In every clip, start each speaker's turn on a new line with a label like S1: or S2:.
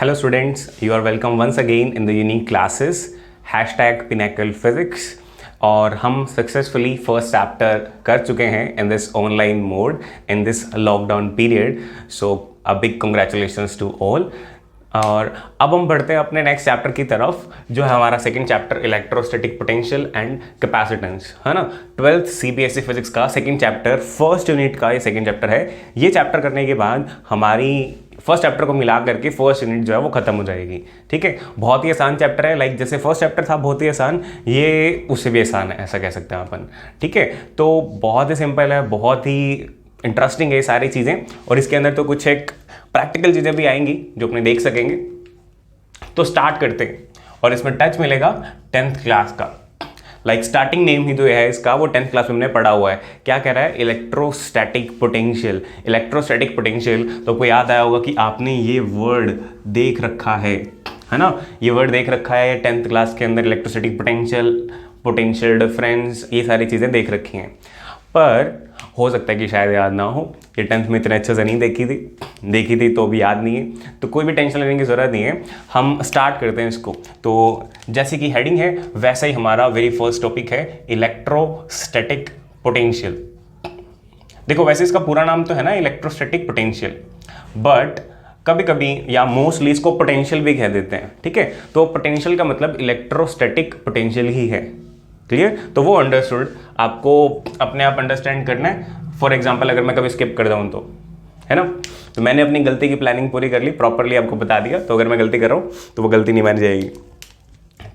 S1: Hello students, you are welcome once again in the unique classes #Pinnacle Physics और हम successfully first chapter कर चुके हैं in this online mode in this lockdown period. So a big congratulations to all. और अब हम बढ़ते हैं अपने नेक्स्ट चैप्टर की तरफ जो है हमारा second chapter electrostatic potential and capacitance, है ना. 12th CBSE फिजिक्स का सेकंड चैप्टर, फर्स्ट यूनिट का ये सेकंड चैप्टर है. ये चैप्टर करने के बाद हमारी फर्स्ट चैप्टर को मिला करके फर्स्ट यूनिट जो है वो खत्म हो जाएगी. ठीक है, बहुत ही आसान चैप्टर है. लाइक जैसे फर्स्ट चैप्टर था बहुत ही आसान, ये उससे भी आसान है, ऐसा कह सकते हैं अपन. ठीक है, तो बहुत ही सिंपल है, बहुत ही इंटरेस्टिंग है ये सारी चीज़ें. और इसके अंदर तो कुछ एक प्रैक्टिकल चीज़ें भी आएंगी जो अपने देख सकेंगे. तो स्टार्ट करते हैं और इसमें टच मिलेगा 10th क्लास का. लाइक स्टार्टिंग नेम ही जो है इसका वो 10th क्लास में हमने पढ़ा हुआ है. क्या कह रहा है? Electrostatic potential. इलेक्ट्रोस्टैटिक पोटेंशियल तो आपको याद आया होगा कि आपने ये वर्ड देख रखा है ना. ये वर्ड देख रखा है 10th क्लास के अंदर. इलेक्ट्रोस्टैटिक पोटेंशियल, पोटेंशियल डिफरेंस, ये सारी चीज़ें देख रखी हैं. पर हो सकता है कि शायद याद ना हो. ये 10th में इतने अच्छे से नहीं देखी थी तो भी याद नहीं है. तो कोई भी टेंशन लेने की ज़रूरत नहीं है, हम स्टार्ट करते हैं इसको. तो जैसे कि हेडिंग है वैसा ही हमारा वेरी फर्स्ट टॉपिक है इलेक्ट्रोस्टैटिक पोटेंशियल. देखो वैसे इसका पूरा नाम तो है ना इलेक्ट्रोस्टैटिक पोटेंशियल, बट कभी कभी या मोस्टली इसको पोटेंशियल भी कह देते हैं. ठीक है, तो पोटेंशियल का मतलब इलेक्ट्रोस्टैटिक पोटेंशियल ही है. क्लियर? तो वो अंडरस्टूड, आपको अपने आप अंडरस्टैंड करना है. फॉर एग्जांपल अगर मैं कभी स्किप कर जाऊँ तो, है ना, तो मैंने अपनी गलती की प्लानिंग पूरी कर ली, प्रॉपरली आपको बता दिया. तो अगर मैं गलती कर रहा हूँ तो वो गलती नहीं मानी जाएगी.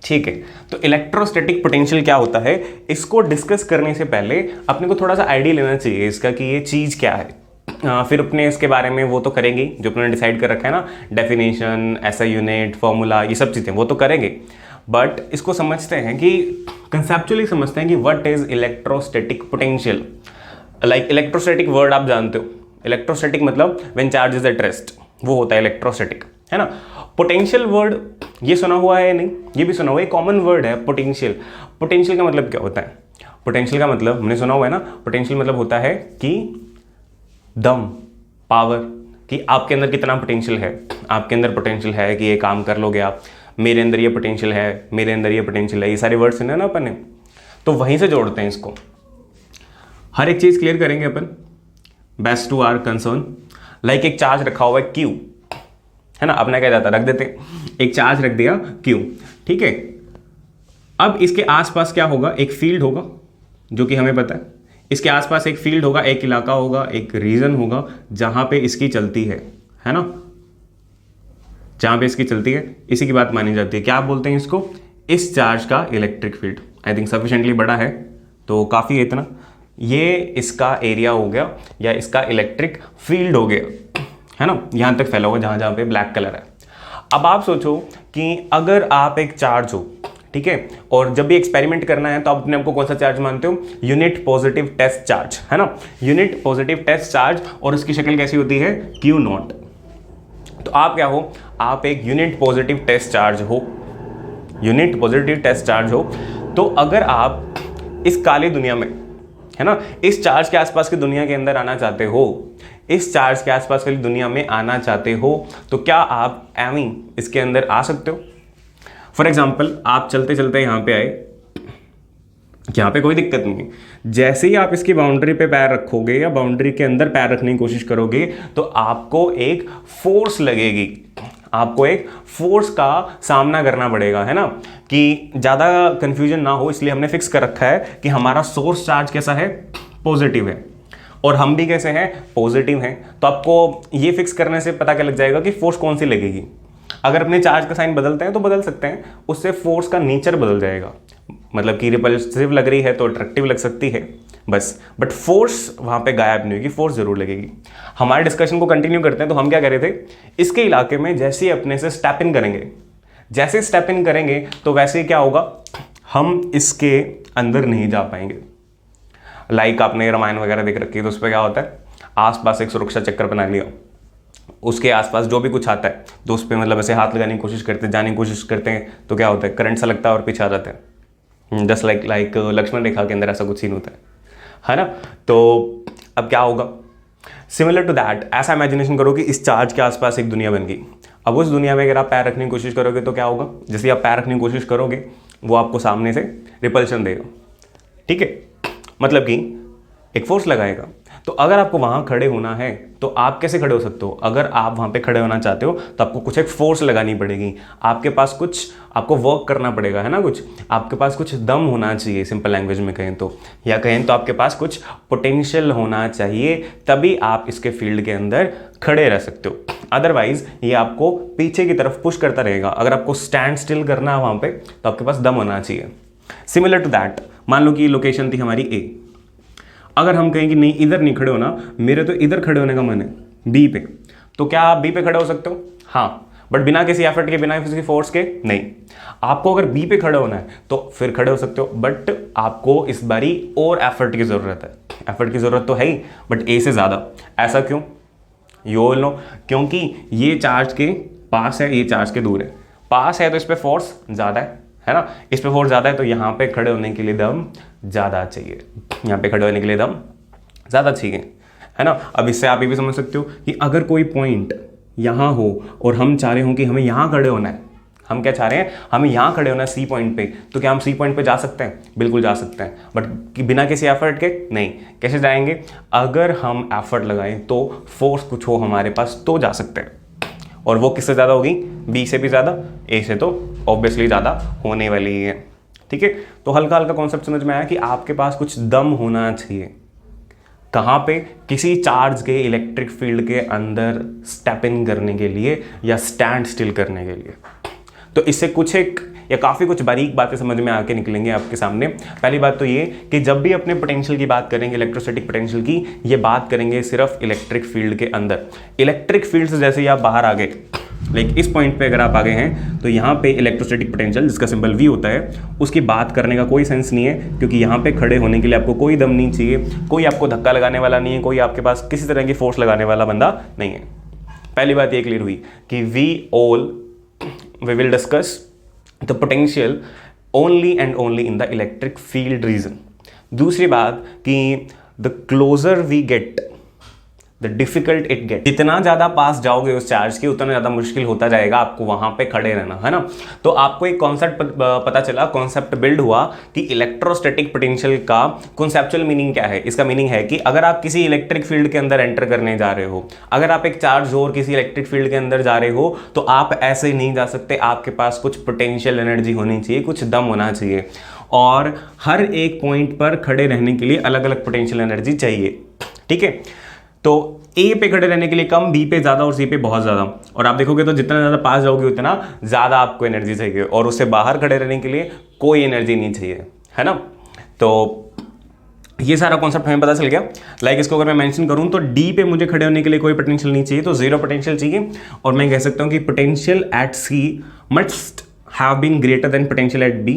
S1: ठीक है, तो इलेक्ट्रोस्टैटिक पोटेंशियल क्या होता है, इसको डिस्कस करने से पहले अपने को थोड़ा सा आइडिया लेना चाहिए इसका कि ये चीज़ क्या है. फिर अपने इसके बारे में वो तो करेंगे जो अपने डिसाइड कर रखा है ना, डेफिनेशन, ऐसा यूनिट, फॉर्मूला, ये सब चीज़ें वो तो करेंगे. बट इसको समझते हैं कि कंसेप्चुअली समझते हैं कि what is electrostatic potential. Like electrostatic word आप जानते हो. इलेक्ट्रोस्टैटिक मतलब when charge is at rest, वो होता है इलेक्ट्रोस्टैटिक, है ना. पोटेंशियल वर्ड ये सुना हुआ है नहीं, ये भी सुना हुआ है, कॉमन वर्ड है पोटेंशियल. पोटेंशियल का मतलब क्या होता है? पोटेंशियल का मतलब हमने सुना हुआ है ना, पोटेंशियल मतलब होता है कि दम, पावर, कि आपके अंदर कितना पोटेंशियल है. आपके अंदर पोटेंशियल है कि ये काम कर लोगे आप. मेरे अंदर ये पोटेंशियल है, मेरे अंदर ये पोटेंशियल है. ये सारे वर्ड सुने ना अपन ने, तो वहीं से जोड़ते हैं इसको. हर एक चीज़ क्लियर करेंगे अपन best to our concern. Like एक चार्ज रखा हुआ है Q, है ना. अपना क्या जाता है, रख देते हैं. एक चार्ज रख दिया Q, ठीक है. अब इसके आसपास क्या होगा, एक फील्ड होगा जो कि हमें पता है. इसके आसपास एक फील्ड होगा, एक इलाका होगा, एक रीजन होगा जहां पे इसकी चलती है ना. जहां पे इसकी चलती है इसी की बात मानी जाती है. क्या आप बोलते हैं इसको? इस चार्ज का electric field. I think sufficiently बड़ा है तो काफ़ी है इतना. ये इसका एरिया हो गया या इसका इलेक्ट्रिक फील्ड हो गया, है ना. यहां तक फैला होगा जहां जहां पे ब्लैक कलर है. अब आप सोचो कि अगर आप एक चार्ज हो, ठीक है, और जब भी एक्सपेरिमेंट करना है तो आप अपने आपको कौन सा चार्ज मानते हो? यूनिट पॉजिटिव टेस्ट चार्ज, है ना. यूनिट पॉजिटिव टेस्ट चार्ज, और उसकी शक्ल कैसी होती है? Q0. तो आप क्या हो? आप एक यूनिट पॉजिटिव टेस्ट चार्ज हो. यूनिट पॉजिटिव टेस्ट चार्ज हो. तो अगर आप इस काली दुनिया में, है ना, इस चार्ज के आसपास की दुनिया के अंदर आना चाहते हो, इस चार्ज के आसपास वाली दुनिया में आना चाहते हो, तो क्या आप एमी इसके अंदर आ सकते हो? फॉर एग्जाम्पल आप चलते चलते यहाँ पे आए, यहाँ पे कोई दिक्कत नहीं है. जैसे ही आप इसकी बाउंड्री पे पैर रखोगे या बाउंड्री के अंदर पैर रखने की कोशिश करोगे तो आपको एक फोर्स लगेगी. आपको एक फोर्स का सामना करना पड़ेगा, है ना. कि ज़्यादा कंफ्यूजन ना हो इसलिए हमने फिक्स कर रखा है कि हमारा सोर्स चार्ज कैसा है? पॉजिटिव है. और हम भी कैसे हैं? पॉजिटिव हैं. तो आपको ये फिक्स करने से पता क्या लग जाएगा कि फोर्स कौन सी लगेगी. अगर अपने चार्ज का साइन बदलते हैं तो बदल सकते हैं, उससे फोर्स का नेचर बदल जाएगा. मतलब कि रिपल्सिव लग रही है तो अट्रैक्टिव लग सकती है बस, बट फोर्स वहां पे गायब नहीं होगी, फोर्स जरूर लगेगी. हमारे डिस्कशन को कंटिन्यू करते हैं. तो हम क्या कर रहे थे, इसके इलाके में जैसे ही अपने से स्टेप इन करेंगे, जैसे स्टेप इन करेंगे तो वैसे ही क्या होगा, हम इसके अंदर नहीं जा पाएंगे. लाइक आपने रामायण वगैरह देख रखी है तो उस पर क्या होता है, आसपास एक सुरक्षा चक्कर बना लिया, उसके आसपास जो भी कुछ आता है तो उस पर मतलब ऐसे हाथ लगाने की कोशिश करते हैं, जाने की कोशिश करते हैं, तो क्या होता है, करंट सा लगता है और पीछे आ जाते हैं. जस्ट लाइक लक्ष्मण रेखा के अंदर ऐसा कुछ सीन होता है ना. तो अब क्या होगा, सिमिलर टू दैट, ऐसा इमेजिनेशन करो कि इस चार्ज के आसपास एक दुनिया बन गई. अब उस दुनिया में अगर आप पैर रखने की कोशिश करोगे तो क्या होगा, जैसे आप पैर रखने की कोशिश करोगे वो आपको सामने से रिपल्शन देगा, ठीक है, मतलब कि एक फोर्स लगाएगा। तो अगर आपको वहाँ खड़े होना है तो आप कैसे खड़े हो सकते हो, अगर आप वहाँ पे खड़े होना चाहते हो तो आपको कुछ एक फोर्स लगानी पड़ेगी, आपके पास कुछ आपको वर्क करना पड़ेगा, है ना, कुछ आपके पास कुछ दम होना चाहिए, सिंपल लैंग्वेज में कहें तो, या कहें तो आपके पास कुछ पोटेंशियल होना चाहिए, तभी आप इसके फील्ड के अंदर खड़े रह सकते हो। अदरवाइज ये आपको पीछे की तरफ पुश करता रहेगा। अगर आपको स्टैंड स्टिल करना है वहाँ पे तो आपके पास दम होना चाहिए। सिमिलर टू दैट, मान लो कि लोकेशन थी हमारी ए, अगर हम कहें कि नहीं इधर नहीं खड़े होना, मेरे तो इधर खड़े होने का मन है बी पे, तो क्या आप बी पे खड़े हो सकते हो? हाँ, बट बिना किसी एफर्ट के, बिना किसी फोर्स के नहीं। आपको अगर बी पे खड़े होना है तो फिर खड़े हो सकते हो, बट आपको इस बारी और एफर्ट की जरूरत है। एफर्ट की जरूरत तो है ही, बट ए से ज्यादा। ऐसा क्यों? यू ऑल नो, क्योंकि ये चार्ज के पास है, ये चार्ज के दूर है। पास है तो इस पे फोर्स ज्यादा है ना, इस पे फोर्स ज्यादा है, तो यहाँ पे खड़े होने के लिए दम ज्यादा चाहिए, यहाँ पे खड़े होने के लिए दम ज्यादा चाहिए, है ना। अब इससे आप ये भी समझ सकते हो कि अगर कोई पॉइंट यहाँ हो और हम चाह रहे हो कि हमें यहाँ खड़े होना है, हम क्या चाह रहे हैं, हमें यहाँ खड़े होना है सी पॉइंट पे, तो क्या हम सी पॉइंट पे जा सकते हैं? बिल्कुल जा सकते हैं, बट बिना किसी एफर्ट के नहीं। कैसे जाएंगे? अगर हम एफर्ट लगाएं तो फोर्स कुछ हो हमारे पास तो जा सकते हैं, और वो किससे ज़्यादा होगी? बी से भी ज़्यादा, ए से तो ऑब्वियसली ज़्यादा होने वाली है, ठीक है। तो हल्का हल्का कॉन्सेप्ट समझ में आया कि आपके पास कुछ दम होना चाहिए। कहाँ पे? किसी चार्ज के इलेक्ट्रिक फील्ड के अंदर स्टेप इन करने के लिए या स्टैंड स्टिल करने के लिए। तो इससे कुछ एक या काफ़ी कुछ बारीक बातें समझ में आके निकलेंगे आपके सामने। पहली बात तो ये कि जब भी अपने पोटेंशियल की बात करेंगे, इलेक्ट्रोस्टैटिक पोटेंशियल की, ये बात करेंगे सिर्फ इलेक्ट्रिक फील्ड के अंदर। इलेक्ट्रिक फील्ड से जैसे ही आप बाहर आ गए, लाइक इस पॉइंट पे अगर आप आगे हैं, तो यहाँ पे इलेक्ट्रोस्टैटिक पोटेंशियल जिसका सिंबल V होता है, उसकी बात करने का कोई सेंस नहीं है, क्योंकि यहाँ पे खड़े होने के लिए आपको कोई दम नहीं चाहिए, कोई आपको धक्का लगाने वाला नहीं है, कोई आपके पास किसी तरह की फोर्स लगाने वाला बंदा नहीं है। पहली बात ये क्लियर हुई कि we will discuss the potential only and only in the electric field region. दूसरी बात कि the closer we get, the difficult it gets. जितना ज़्यादा पास जाओगे उस चार्ज के, उतना ज़्यादा मुश्किल होता जाएगा आपको वहाँ पे खड़े रहना, है ना। तो आपको एक कॉन्सेप्ट पता चला, कॉन्सेप्ट बिल्ड हुआ कि इलेक्ट्रोस्टैटिक पोटेंशियल का कॉन्सेप्चुअल मीनिंग क्या है। इसका मीनिंग है कि अगर आप किसी इलेक्ट्रिक फील्ड के अंदर एंटर करने जा रहे हो, अगर आप एक चार्ज और किसी इलेक्ट्रिक फील्ड के अंदर जा रहे हो, तो आप ऐसे नहीं जा सकते। आपके पास कुछ पोटेंशियल एनर्जी होनी चाहिए, कुछ दम होना चाहिए, और हर एक पॉइंट पर खड़े रहने के लिए अलग अलग पोटेंशियल एनर्जी चाहिए, ठीक है। तो ए पे खड़े रहने के लिए कम, बी पे ज़्यादा और सी पे बहुत ज़्यादा। और आप देखोगे तो जितना ज़्यादा पास जाओगे उतना ज़्यादा आपको एनर्जी चाहिए, और उससे बाहर खड़े रहने के लिए कोई एनर्जी नहीं चाहिए, है ना। तो ये सारा कॉन्सेप्ट हमें पता चल गया। लाइक इसको अगर मैं मेंशन करूं तो डी पे मुझे खड़े होने के लिए कोई पोटेंशियल नहीं चाहिए, तो जीरो पोटेंशियल चाहिए। और मैं कह सकता हूं कि potential at C must have been greater than potential at B,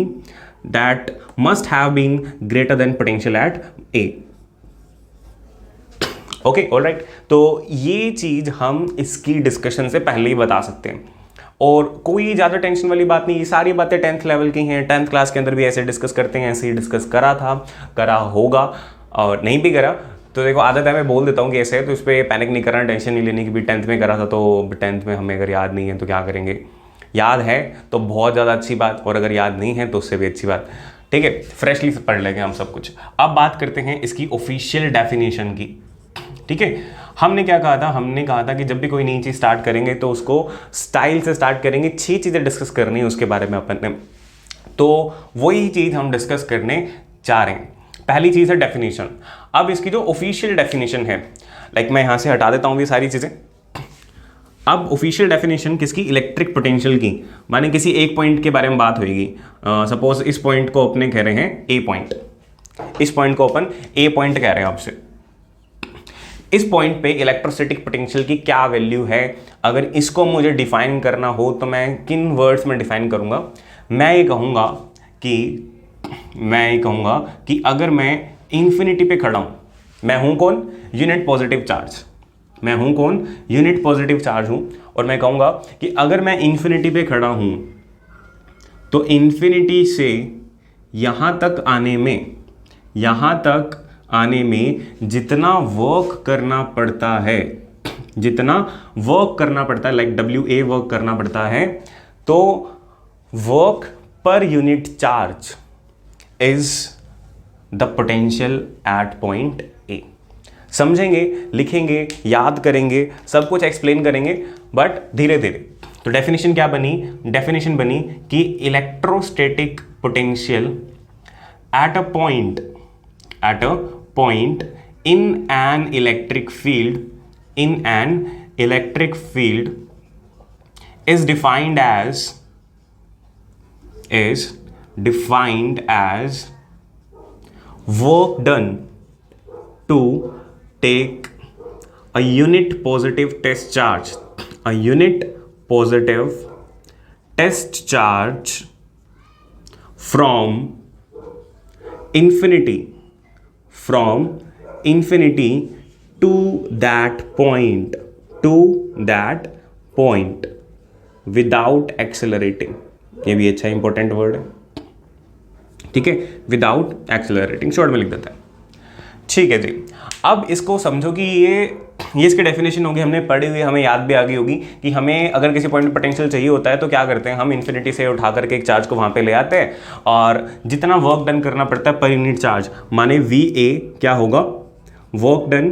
S1: that must have been greater than potential at A. Okay, alright. तो ये चीज हम इसकी डिस्कशन से पहले ही बता सकते हैं, और कोई ज़्यादा टेंशन वाली बात नहीं। ये सारी बातें 10th लेवल की हैं, 10th क्लास के अंदर भी ऐसे डिस्कस करते हैं, ऐसे ही डिस्कस करा था, करा होगा, और नहीं भी करा तो देखो आदत है मैं बोल देता हूँ कि ऐसे है, तो इस पर पैनिक नहीं करना, टेंशन नहीं लेने की। भी 10th में करा था तो 10th में हमें अगर याद नहीं है तो क्या करेंगे, याद है तो बहुत ज़्यादा अच्छी बात, और अगर याद नहीं है तो उससे भी अच्छी बात, ठीक है। फ्रेशली पढ़ लेंगे हम सब कुछ। अब बात करते हैं इसकी ऑफिशियल डेफिनेशन की, ठीक है। हमने क्या कहा था? हमने कहा था कि जब भी कोई नई चीज़ स्टार्ट करेंगे तो उसको स्टाइल से स्टार्ट करेंगे। 6 चीज़ें डिस्कस करनी है उसके बारे में अपन ने, तो वही चीज़ हम डिस्कस करने जा रहे हैं। पहली चीज़ है डेफिनेशन। अब इसकी जो ऑफिशियल डेफिनेशन है, लाइक मैं यहाँ से हटा देता हूँ ये सारी चीज़ें। अब ऑफिशियल डेफिनेशन किसकी? इलेक्ट्रिक पोटेंशियल की। माने किसी एक पॉइंट के बारे में बात होगी। सपोज इस पॉइंट को अपने कह रहे हैं ए पॉइंट, इस पॉइंट को अपन ए पॉइंट कह रहे हैं आपसे। इस पॉइंट पे इलेक्ट्रोस्टैटिक पोटेंशियल की क्या वैल्यू है, अगर इसको मुझे डिफाइन करना हो तो मैं किन वर्ड्स में डिफाइन करूंगा? मैं ये कहूंगा कि अगर मैं इंफिनिटी पे खड़ा हूं, मैं हूं कौन? Unit positive charge. मैं हूं कौन? यूनिट पॉजिटिव चार्ज हूं। और मैं कहूंगा कि अगर मैं इंफिनिटी पे खड़ा हूं तो इंफिनिटी से यहां तक आने में जितना वर्क करना पड़ता है, जितना वर्क करना पड़ता है, लाइक WA वर्क करना पड़ता है, तो work per unit charge is the potential at point A. समझेंगे, लिखेंगे, याद करेंगे, सब कुछ एक्सप्लेन करेंगे, बट धीरे धीरे। तो डेफिनेशन क्या बनी? डेफिनेशन बनी कि electrostatic potential at a point in an electric field is defined as work done to take a unit positive test charge from infinity to that point without accelerating। ये भी अच्छा इंपॉर्टेंट वर्ड है, ठीक है, without accelerating, short में लिख देता है। ठीक है जी, अब इसको समझो कि ये इसकी डेफिनेशन होगी, हमने पढ़ी हुई, हमें याद भी आ गई होगी कि हमें अगर किसी पॉइंट पे पोटेंशियल चाहिए होता है तो क्या करते हैं, हम इन्फिनिटी से उठा करके एक चार्ज को वहां पे ले आते हैं और जितना वर्क डन करना पड़ता है पर यूनिट चार्ज, माने VA क्या होगा, work done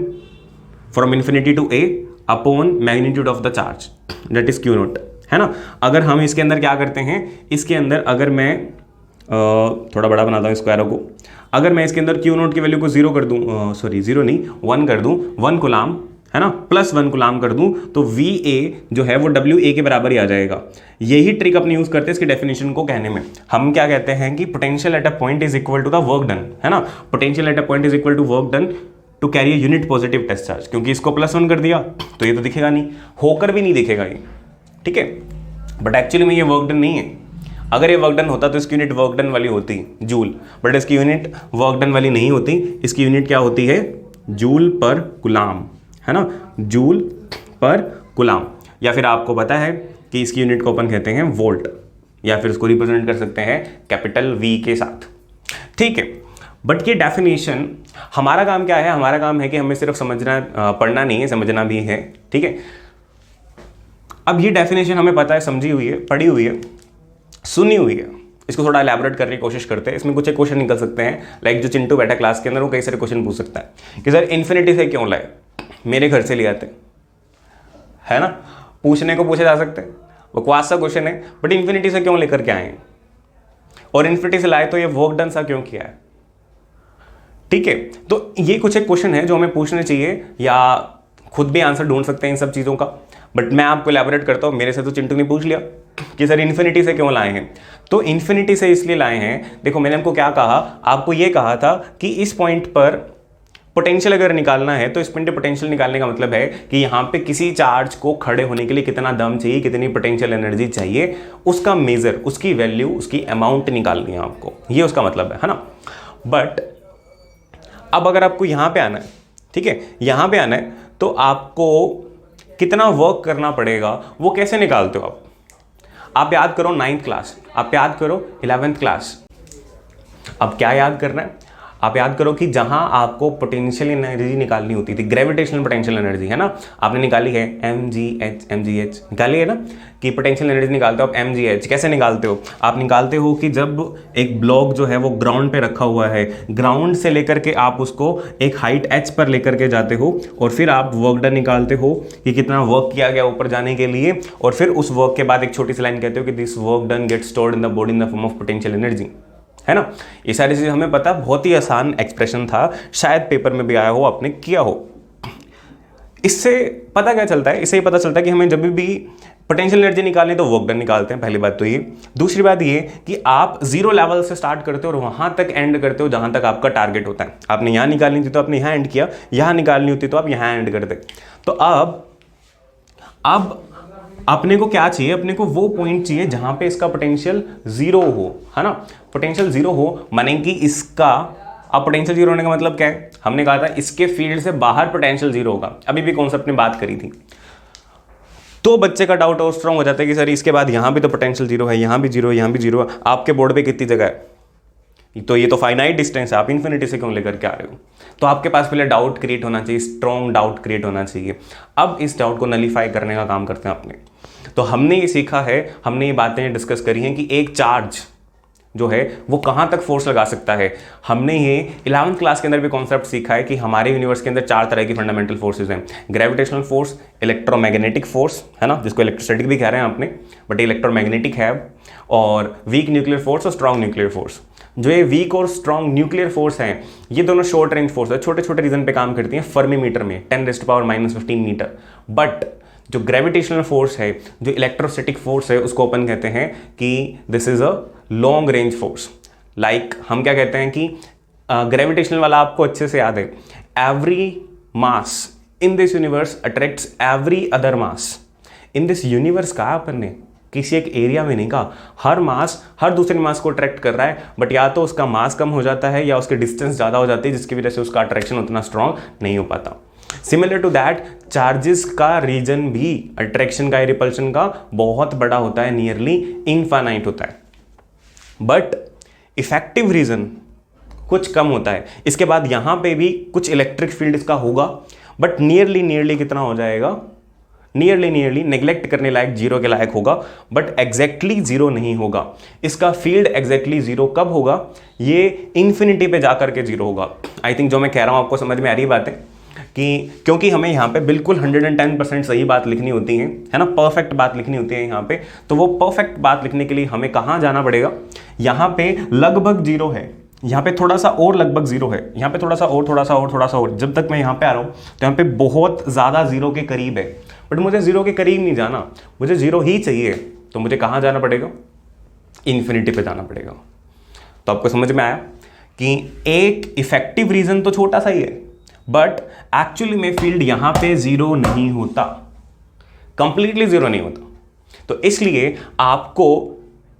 S1: from infinity to A upon magnitude of the charge, that is Q naught, है ना। अगर हम इसके अंदर क्या करते हैं, इसके अंदर अगर मैं थोड़ा बड़ा बनाता हूँ स्क्वायर को, अगर मैं इसके अंदर Q नोट की वैल्यू को 0 कर दूं, सॉरी 0 नहीं 1 कर दूं, 1 गुलाम, है ना, +1 गुलाम कर दूं, तो VA जो है वो WA के बराबर ही आ जाएगा। यही ट्रिक अपने यूज करते हैं इसकी डेफिनेशन को कहने में। हम क्या कहते हैं कि potential at a point is equal to the work done, है ना, potential at a point is equal to work done to carry a unit positive test charge. क्योंकि इसको +1 कर दिया तो ये तो दिखेगा नहीं, होकर भी नहीं दिखेगा ये, ठीक है, बट एक्चुअली में ये वर्क डन नहीं है। अगर ये वर्क डन होता तो इसकी यूनिट वर्क डन वाली होती जूल, बट इसकी यूनिट वर्क डन वाली नहीं होती, इसकी यूनिट क्या होती है, जूल पर गुलाम, है ना, जूल पर गुलाम। या फिर आपको पता है कि इसकी यूनिट को अपन कहते हैं वोल्ट, या फिर इसको रिप्रेजेंट कर सकते हैं कैपिटल V के साथ, ठीक है। बट ये डेफिनेशन, हमारा काम क्या है, हमारा काम है कि हमें सिर्फ समझना, पढ़ना नहीं है, समझना भी है, ठीक है। अब ये डेफिनेशन हमें पता है, समझी हुई है, पढ़ी हुई है, सुनी हुई है, इसको थोड़ा एलैबोरेट करने की कोशिश करते हैं। इसमें कुछ एक क्वेश्चन निकल सकते हैं, लाइक जो चिंटू बैठा क्लास के अंदर, वो कई सारे क्वेश्चन पूछ सकता है कि सर इन्फिनिटी से क्यों लाए, मेरे घर से ले आते, है ना, पूछने को पूछे जा सकते हैं, बकवास सा क्वेश्चन है, बट इन्फिनिटी से क्यों लेकर के आए हैं, और इन्फिनिटी से लाए तो ये वर्क डन सा क्यों किया है, ठीक है। तो ये कुछ एक क्वेश्चन है जो हमें पूछने चाहिए, या खुद भी आंसर ढूंढ सकते हैं इन सब चीज़ों का, बट मैं आपको एलैबोरेट करता हूँ। मेरे से तो चिंटू ने पूछ लिया कि सर इन्फिनिटी से क्यों लाए हैं, तो इन्फिनिटी से इसलिए लाए हैं, देखो मैंने आपको क्या कहा, आपको ये कहा था कि इस पॉइंट पर पोटेंशियल अगर निकालना है तो इस पॉइंट पे पोटेंशियल निकालने का मतलब है कि यहाँ पे किसी चार्ज को खड़े होने के लिए कितना दम चाहिए, कितनी पोटेंशियल एनर्जी चाहिए, उसका मेजर, उसकी वैल्यू, उसकी अमाउंट निकालनी है आपको, ये उसका मतलब है ना। बट अब अगर आपको यहाँ पे आना है, ठीक है, यहाँ पे आना है, तो आपको कितना वर्क करना पड़ेगा, वो कैसे निकालते हो आप याद करो 9th क्लास, आप याद करो 11th क्लास। अब क्या याद करना है, आप याद करो कि जहां आपको पोटेंशियल एनर्जी निकालनी होती थी, ग्रेविटेशनल पोटेंशियल एनर्जी, है ना, आपने निकाली है mgh निकाली है ना, कि पोटेंशियल एनर्जी निकालते हो आप mgh। कैसे निकालते हो, आप निकालते हो कि जब एक ब्लॉक जो है वो ग्राउंड पे रखा हुआ है, ग्राउंड से लेकर के आप उसको एक हाइट h पर लेकर के जाते हो, और फिर आप वर्क डन निकालते हो कि कितना वर्क किया गया ऊपर जाने के लिए, और फिर उस वर्क के बाद एक छोटी सी लाइन कहते हो कि this work done get stored in the body in the form of potential energy, है ना। ये सारी चीज़ हमें पता, बहुत ही आसान एक्सप्रेशन था, शायद पेपर में भी आया हो, आपने किया हो। इससे पता क्या चलता है, इससे ही पता चलता है कि हमें जब भी पोटेंशियल एनर्जी निकालनी तो वर्क डन निकालते हैं, पहली बात तो ये। दूसरी बात ये कि आप 0 लेवल से स्टार्ट करते हो और वहां तक एंड करते हो जहां तक आपका टारगेट होता है। आपने यहाँ निकालनी थी तो आपने यहाँ एंड किया, यहाँ निकालनी होती तो आप यहाँ एंड करते। तो अब अपने को क्या चाहिए, अपने को वो पॉइंट चाहिए जहां पे इसका पोटेंशियल 0 हो, है ना, पोटेंशियल 0 हो, माने कि इसका, अब पोटेंशियल 0 होने का मतलब क्या है, हमने कहा था इसके फील्ड से बाहर पोटेंशियल 0 होगा, अभी भी कॉन्सेप्ट में बात करी थी। तो बच्चे का डाउट और स्ट्रॉन्ग हो जाता है कि सर इसके बाद यहां भी तो पोटेंशियल 0 है, यहां भी 0 है, यहां भी 0 है, आपके बोर्ड पे कितनी जगह है, तो ये तो फाइनाइट डिस्टेंस है, आप इन्फिनिटी से क्यों लेकर के आ रहे हो। तो आपके पास पहले डाउट क्रिएट होना चाहिए, स्ट्रॉन्ग डाउट क्रिएट होना चाहिए। अब इस डाउट को नलीफाई करने का काम करते हैं अपने। तो हमने ये सीखा है, हमने ये बातें डिस्कस करी हैं कि एक चार्ज जो है वो कहाँ तक फोर्स लगा सकता है। हमने ये 11th क्लास के अंदर भी कॉन्सेप्ट सीखा है कि हमारे यूनिवर्स के अंदर 4 तरह की फंडामेंटल फोर्सेज हैं। ग्रेविटेशनल फोर्स, इलेक्ट्रोमैग्नेटिक फोर्स, है ना, जिसको इलेक्ट्रोस्टैटिक भी कह रहे हैं आपने, बट इलेक्ट्रोमैग्नेटिक है, और वीक न्यूक्लियर फोर्स और स्ट्रॉन्ग न्यूक्लियर फोर्स। जो ये वीक और स्ट्रॉन्ग न्यूक्लियर फोर्स हैं, ये दोनों शॉर्ट रेंज फोर्स है, छोटे छोटे रीजन पे काम करती हैं, फर्मी मीटर में 10⁻⁻15 मीटर। बट जो ग्रेविटेशनल फोर्स है, जो इलेक्ट्रोस्टैटिक फोर्स है, उसको अपन कहते हैं कि this is a long range force. Like हम क्या कहते हैं कि ग्रेविटेशनल वाला आपको अच्छे से याद है, every mass in this universe attracts every other mass. In this universe कहा अपन ने, किसी एक एरिया में नहीं कहा, हर मास हर दूसरे मास को अट्रैक्ट कर रहा है, बट या तो उसका मास कम हो जाता है या उसकी डिस्टेंस ज़्यादा हो जाती है, जिसकी वजह से उसका अट्रैक्शन उतना स्ट्रांग नहीं हो पाता। सिमिलर टू दैट, चार्जेस का रीजन भी अट्रैक्शन का, रिपल्शन का बहुत बड़ा होता है, नियरली इनफाइनाइट होता है, बट इफेक्टिव रीजन कुछ कम होता है। इसके बाद यहां पे भी कुछ इलेक्ट्रिक फील्ड इसका होगा, बट नियरली कितना हो जाएगा, नियरली नेग्लेक्ट करने लायक, जीरो के लायक होगा, बट एग्जैक्टली जीरो नहीं होगा। इसका फील्ड एग्जैक्टली जीरो कब होगा, ये इन्फिनिटी पे जाकर के जीरो होगा। आई थिंक जो मैं कह रहा हूं आपको समझ में आ रही बात है कि क्योंकि हमें यहाँ पे बिल्कुल 110% सही बात लिखनी होती है ना, परफेक्ट बात लिखनी होती है यहाँ पे। तो वो परफेक्ट बात लिखने के लिए हमें कहाँ जाना पड़ेगा, यहाँ पे लगभग जीरो है, यहाँ पे थोड़ा सा और लगभग जीरो है, यहाँ पे थोड़ा सा और, थोड़ा सा और, थोड़ा सा और। जब तक मैं यहाँ पे आ रहा हूँ तो यहाँ पे बहुत ज़्यादा जीरो के करीब है, बट मुझे जीरो के करीब नहीं जाना, मुझे जीरो ही चाहिए। तो मुझे कहाँ जाना पड़ेगा, इन्फिनिटी पे जाना पड़ेगा। तो आपको समझ में आया कि एक इफेक्टिव रीजन तो छोटा सा ही है, बट एक्चुअली में फील्ड यहां पे जीरो नहीं होता, कंप्लीटली जीरो नहीं होता। तो इसलिए आपको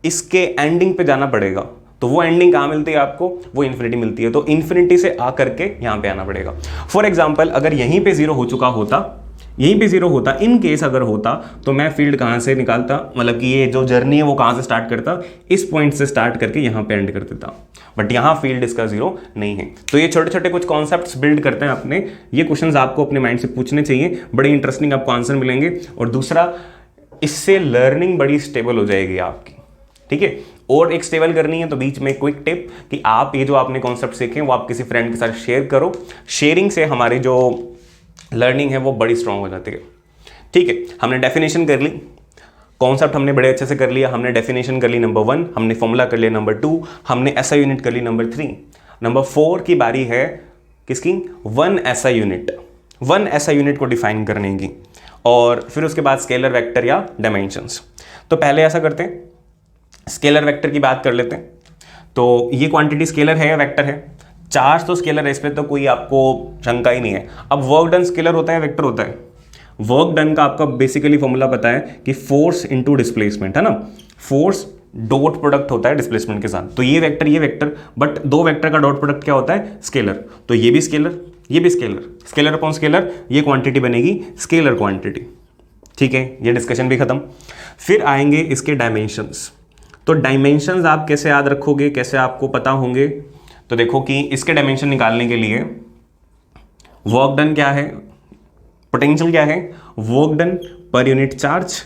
S1: इसके एंडिंग पे जाना पड़ेगा। तो वो एंडिंग कहां मिलती है आपको, वो इन्फिनिटी मिलती है। तो इन्फिनिटी से आकर के यहां पे आना पड़ेगा। फॉर एग्जाम्पल, अगर यहीं पे जीरो हो चुका होता, यहीं पे जीरो होता, इन केस अगर होता, तो मैं फील्ड कहां से निकालता, मतलब कि ये जो जर्नी है वो कहां से स्टार्ट करता, इस पॉइंट से स्टार्ट करके यहां पे एंड कर देता, बट यहां फील्ड इसका जीरो नहीं है। तो ये छोटे छोटे कुछ कॉन्सेप्ट्स बिल्ड करते हैं अपने। ये क्वेश्चंस आपको अपने माइंड से पूछने चाहिए, बड़े इंटरेस्टिंग आपको आंसर मिलेंगे। और दूसरा, इससे लर्निंग बड़ी स्टेबल हो जाएगी आपकी, ठीक है। और एक स्टेबल करनी है तो बीच में क्विक टिप कि आप ये जो आपने कॉन्सेप्ट सीखे वो आप किसी फ्रेंड के साथ शेयर करो। शेयरिंग से हमारी जो लर्निंग है वो बड़ी स्ट्रांग हो जाती है, ठीक है। हमने डेफिनेशन कर ली, कॉन्सेप्ट हमने बड़े अच्छे से कर लिया, हमने डेफिनेशन कर ली नंबर 1, हमने फॉर्मूला कर लिया नंबर 2, हमने एसआई यूनिट कर ली नंबर 3। नंबर 4 की बारी है किसकी, 1 एसआई यूनिट, 1 एसआई यूनिट को डिफाइन करने की, और फिर उसके बाद स्केलर वेक्टर या डायमेंशंस। तो पहले ऐसा करते हैं, स्केलर वेक्टर की बात कर लेते हैं। तो ये क्वांटिटी स्केलर है या वेक्टर है, चार्ज तो स्केलर है, इस पर तो कोई आपको शंका ही नहीं है। अब वर्क डन स्केलर होता है वेक्टर होता है, वर्क डन का आपका बेसिकली फॉर्मूला पता है कि फोर्स इनटू डिस्प्लेसमेंट, है ना, फोर्स डॉट प्रोडक्ट होता है डिस्प्लेसमेंट के साथ। तो ये वेक्टर, बट दो वेक्टर का डॉट प्रोडक्ट क्या होता है, स्केलर। तो ये भी स्केलर, ये भी स्केलर, स्केलर अपॉन स्केलर, ये क्वांटिटी बनेगी स्केलर क्वांटिटी, ठीक है। ये डिस्कशन भी खत्म। फिर आएंगे इसके डायमेंशंस। तो डायमेंशंस आप कैसे याद रखोगे, कैसे आपको पता होंगे, तो देखो कि इसके डायमेंशन निकालने के लिए वर्क डन क्या है, पोटेंशियल क्या है, work done per unit charge,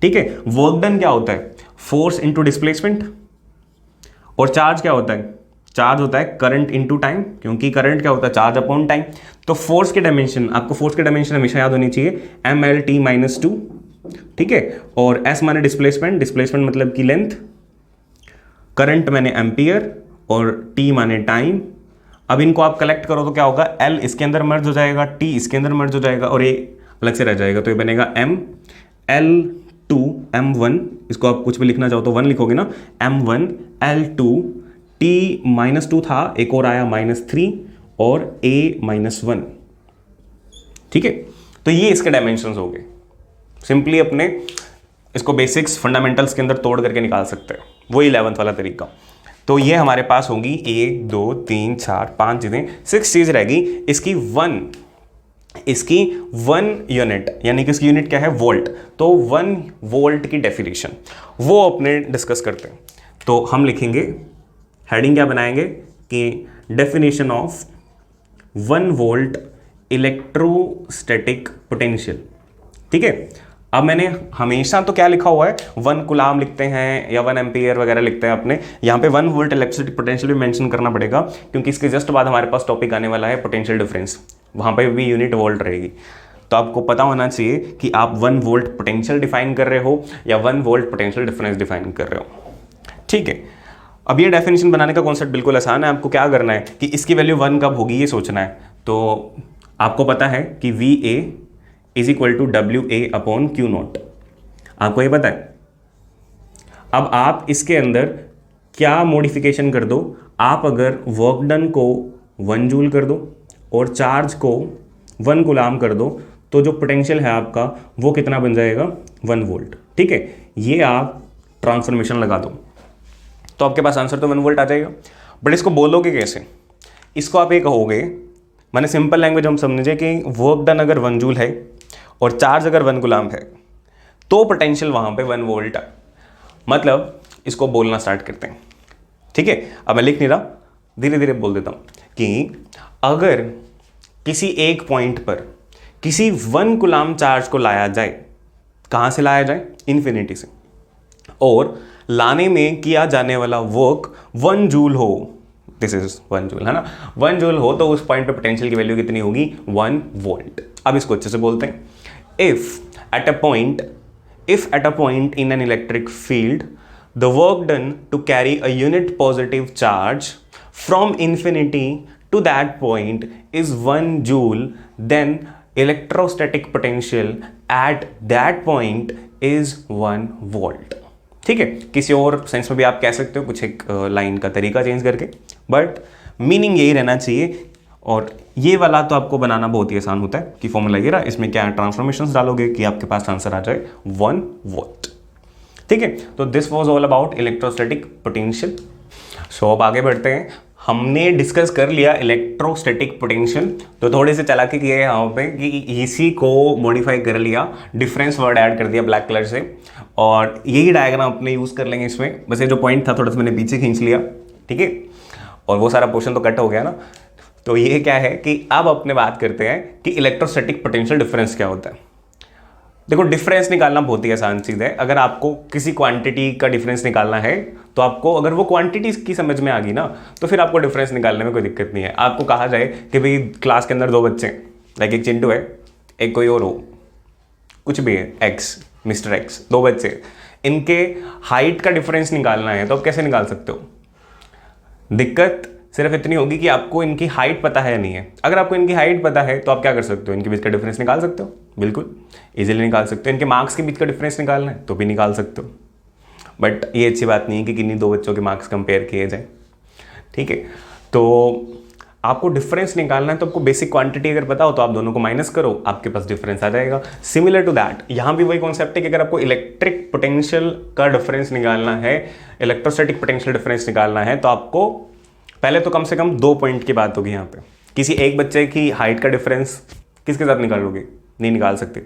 S1: ठीक है। वर्क डन क्या होता है, फोर्स इनटू डिस्प्लेसमेंट, और चार्ज क्या होता है, चार्ज होता है करंट इनटू टाइम, क्योंकि करंट क्या होता है, चार्ज अपॉन टाइम। तो फोर्स के डायमेंशन, आपको फोर्स के डायमेंशन हमेशा याद होनी चाहिए, mL/t-2, ठीक है। और s माने डिस्प्लेसमेंट, डिस्प्लेसमेंट मतलब की लेंथ, करंट माने एम्पियर, और t माने टाइम। अब इनको आप कलेक्ट करो तो क्या होगा, L इसके अंदर मर्ज हो जाएगा, T इसके अंदर मर्ज हो जाएगा, और ये अलग से रह जाएगा। तो ये बनेगा mL2 m1, इसको आप कुछ भी लिखना चाहो तो 1 लिखोगे ना, m1 L2, T-2 था, एक और आया -3, और A-1, ठीक है। तो ये इसके डायमेंशंस हो गए। सिंपली अपने इसको बेसिक्स फंडामेंटल्स के अंदर तोड़ करके निकाल सकते हैं, वही 11th वाला तरीका। तो ये हमारे पास होगी 1 2 3 4 5 चीज़ें, 6 चीज़ रहेगी। इसकी 1 यूनिट, यानी कि इसकी यूनिट क्या है, वोल्ट। तो 1 वोल्ट की डेफिनेशन वो अपने डिस्कस करते हैं। तो हम लिखेंगे, हेडिंग क्या बनाएंगे कि definition of 1 volt electrostatic potential. ठीक है, अब मैंने हमेशा तो क्या लिखा हुआ है 1 कूलाम लिखते हैं या 1 एम्पियर वगैरह लिखते हैं अपने, यहाँ पे 1 वोल्ट इलेक्ट्रिसिटी पोटेंशियल भी मेंशन करना पड़ेगा क्योंकि इसके जस्ट बाद हमारे पास टॉपिक आने वाला है पोटेंशियल डिफरेंस, वहाँ पे भी यूनिट वोल्ट रहेगी। तो आपको पता होना चाहिए कि आप 1 वोल्ट पोटेंशियल डिफाइन कर रहे हो या 1 वोल्ट पोटेंशियल डिफरेंस डिफाइन कर रहे हो। ठीक है, अब ये डेफिनेशन बनाने का कॉन्सेप्ट बिल्कुल आसान है। आपको क्या करना है कि इसकी वैल्यू 1 कब होगी ये सोचना है। तो आपको पता है कि VA is equal to WA upon Q0, आपको ये पता है। अब आप इसके अंदर क्या मॉडिफिकेशन कर दो, आप अगर वर्क डन को 1 जूल कर दो और चार्ज को 1 कूलाम कर दो तो जो पोटेंशियल है आपका वो कितना बन जाएगा 1 वोल्ट। ठीक है, ये आप ट्रांसफॉर्मेशन लगा दो तो आपके पास आंसर तो 1 वोल्ट आ जाएगा। बट इसको बोलोगे कैसे, इसको आप ये कहोगे, मैंने सिंपल लैंग्वेज हम समझे कि वर्क डन अगर 1 जूल है और चार्ज अगर 1 कूलाम है तो पोटेंशियल वहाँ पे 1 वोल्ट है। मतलब इसको बोलना स्टार्ट करते हैं। ठीक है, अब मैं लिख नहीं रहा, धीरे धीरे बोल देता हूँ कि अगर किसी एक पॉइंट पर किसी 1 कूलाम चार्ज को लाया जाए, कहाँ से लाया जाए, इन्फिनिटी से, और लाने में किया जाने वाला वर्क 1 जूल हो, दिस इज 1 जूल है ना, 1 जूल हो, तो उस पॉइंट पे पोटेंशियल की वैल्यू कितनी होगी 1 वोल्ट। अब इसको अच्छे से बोलते हैं, if at a point in an electric field the work done to carry a unit positive charge from infinity to that point is 1 joule, then electrostatic potential at that point is 1 volt। ठीक है, किसी और sense में भी आप कह सकते हो कुछ एक लाइन का तरीका चेंज करके, बट मीनिंग यही रहना चाहिए। और ये वाला तो आपको बनाना बहुत ही आसान होता है कि फॉर्मूला ये रहा, इसमें क्या ट्रांसफॉर्मेशंस डालोगे कि आपके पास आंसर आ जाए 1 वोल्ट। ठीक है, तो this was all about electrostatic potential. So अब आगे बढ़ते हैं। हमने डिस्कस कर लिया इलेक्ट्रोस्टैटिक पोटेंशियल, तो थोड़ी सी चालाकी की है यहाँ पे कि इसी को मॉडिफाई कर लिया, डिफरेंस वर्ड ऐड कर दिया ब्लैक कलर से, और यही डायग्राम अपने यूज़ कर लेंगे इसमें। बस ये जो पॉइंट था थोड़ा सा मैंने पीछे खींच लिया, ठीक है, और वो सारा पोर्शन तो कट हो गया ना। तो ये क्या है कि अब अपने बात करते हैं कि इलेक्ट्रोस्टैटिक पोटेंशियल डिफरेंस क्या होता है। देखो, डिफरेंस निकालना बहुत ही आसान चीज़ है। अगर आपको किसी क्वांटिटी का डिफरेंस निकालना है तो आपको, अगर वो क्वांटिटी की समझ में आ गई ना, तो फिर आपको डिफरेंस निकालने में कोई दिक्कत नहीं है। आपको कहा जाए कि भाई क्लास के अंदर 2 बच्चे, लाइक एक चिंटू है, एक कोई और हो, कुछ भी है, एक्स, मिस्टर एक्स, 2 बच्चे, इनके हाइट का डिफरेंस निकालना है तो आप कैसे निकाल सकते हो? दिक्कत सिर्फ इतनी होगी कि आपको इनकी हाइट पता है या नहीं है। अगर आपको इनकी हाइट पता है तो आप क्या कर सकते हो, इनके बीच का डिफरेंस निकाल सकते हो, बिल्कुल इजीली निकाल सकते हो। इनके मार्क्स के बीच का डिफरेंस निकालना है तो भी निकाल सकते हो। बट ये अच्छी बात नहीं है कि किन्हीं 2 बच्चों के मार्क्स कंपेयर किए जाए। ठीक है, तो आपको डिफरेंस निकालना है तो आपको बेसिक क्वांटिटी अगर पता हो तो आप दोनों को माइनस करो, आपके पास डिफरेंस आ जाएगा। सिमिलर टू दैट यहाँ भी वही कॉन्सेप्ट है कि अगर आपको इलेक्ट्रिक पोटेंशियल का डिफरेंस निकालना है, इलेक्ट्रोस्टैटिक पोटेंशियल डिफरेंस निकालना है, तो आपको पहले तो कम से कम 2 पॉइंट की बात होगी यहाँ पे। किसी एक बच्चे की हाइट का डिफरेंस किसके साथ निकालोगे? नहीं निकाल सकते।